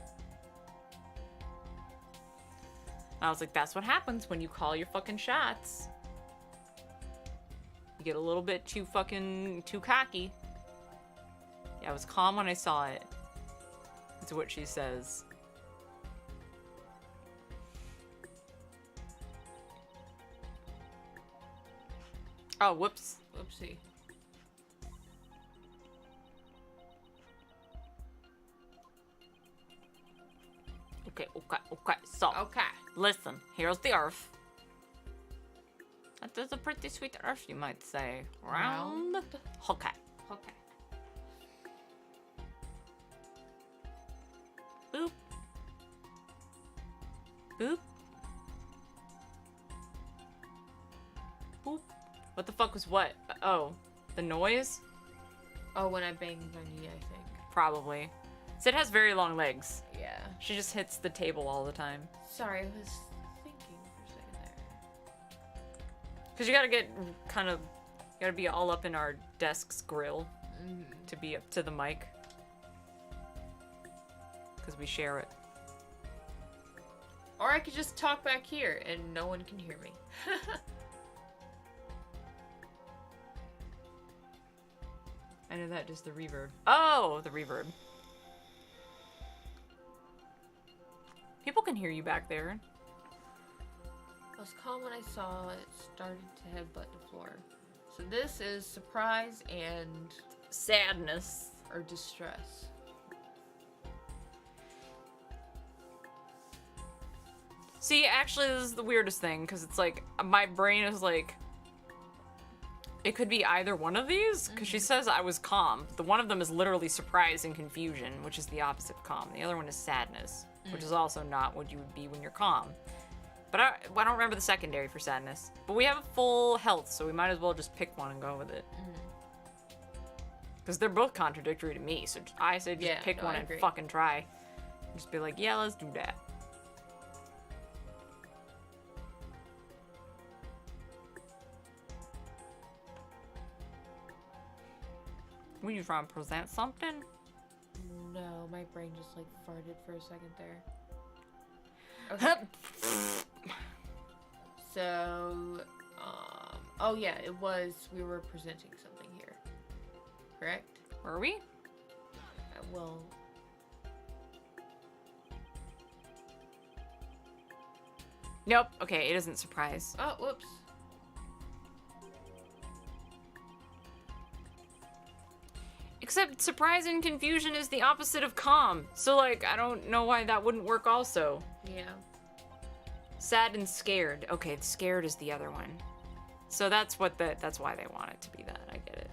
I was like, that's what happens when you call your fucking shots. You get a little bit too cocky. Yeah, I was calm when I saw it. That's what she says. Oh, whoops. Oopsie. Okay. So, Okay. listen, here's the earth. That is a pretty sweet earth, you might say. Round. Okay. Okay. Boop. Boop. Boop. What the fuck was what? Oh, the noise? Oh, when I banged my knee, I think. Probably. Sid has very long legs. Yeah. She just hits the table all the time. Sorry, I was thinking for a second there. Because you gotta get you gotta be all up in our desk's grill to be up to the mic. Because we share it. Or I could just talk back here and no one can hear me. I know that, just the reverb. Oh, the reverb. People can hear you back there. I was calm when I saw it started to headbutt the floor. So this is surprise and Sadness. or distress. See, actually, this is the weirdest thing, because it's like, my brain is like, It could be either one of these, because she says I was calm. The one of them is literally surprise and confusion, which is the opposite of calm. The other one is sadness, which is also not what you would be when you're calm. But I don't remember the secondary for sadness. But we have full health, so we might as well just pick one and go with it. Because they're both contradictory to me, so I say just pick one and fucking try. Just be like, yeah, let's do that. Were you trying to present something? No, my brain just like farted for a second there. Okay. So, oh yeah, it was, we were presenting something here. Correct? Were we? Well, Nope. Okay, it isn't surprise. oh, whoops. Except surprise and confusion is the opposite of calm. So, like, I don't know why that wouldn't work also. Yeah. Sad and scared. Okay, scared is the other one. So that's why they want it to be that. I get it.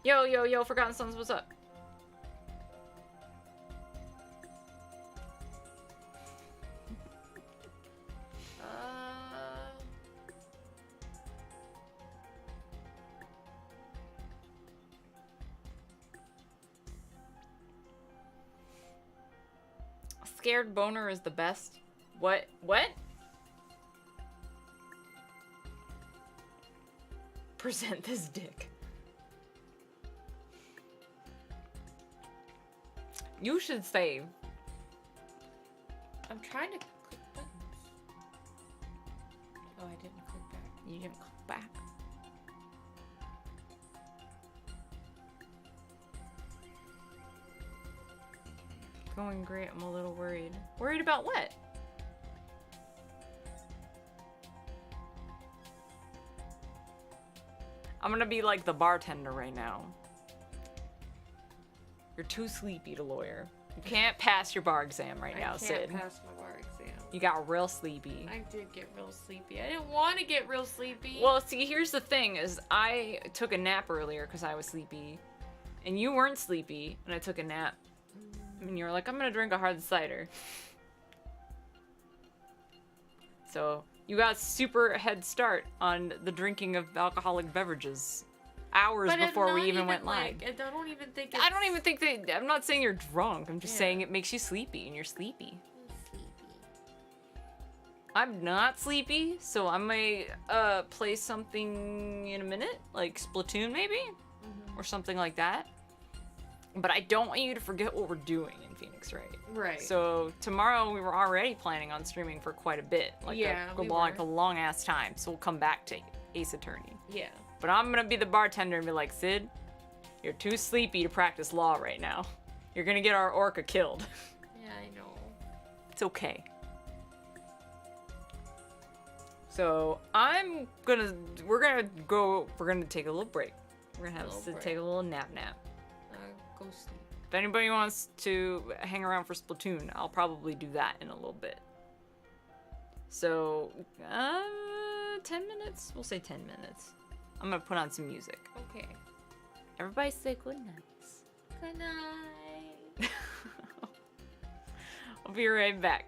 Yo, Forgotten Sons, what's up? Scared boner is the best. What? Present this dick. You should save. I'm trying to click buttons. Oh, I didn't click back. You didn't click back. Going great. I'm a little worried. Worried about what? I'm gonna be like the bartender right now. You're too sleepy to lawyer. You can't pass your bar exam right now, Sid. I can't pass my bar exam. You got real sleepy. I did get real sleepy. I didn't want to get real sleepy. Well, see, here's the thing: is I took a nap earlier because I was sleepy, and you weren't sleepy, and I took a nap. And you were like, I'm gonna drink a hard cider. So you got super head start on the drinking of alcoholic beverages hours But before I'm we not even went like, live. I don't even think I don't even think that. I'm not saying you're drunk. I'm just Yeah. saying it makes you sleepy, and you're sleepy. I'm sleepy. I'm not sleepy, so I may play something in a minute, like Splatoon maybe, or something like that. But I don't want you to forget what we're doing in Phoenix, right? Right. So tomorrow we were already planning on streaming for quite a bit, like Yeah, we like were. a long ass time. So we'll come back to Ace Attorney. Yeah. But I'm gonna be the bartender and be like, Sid, you're too sleepy to practice law right now. You're gonna get our orca killed. Yeah, I know. It's okay. So we're gonna take a little break. We're gonna have Little Sid break. take a little nap. Go sleep. If anybody wants to hang around for Splatoon, I'll probably do that in a little bit. So, 10 minutes? We'll say 10 minutes. I'm gonna put on some music. Okay. Everybody say good night. Good night. I'll be right back.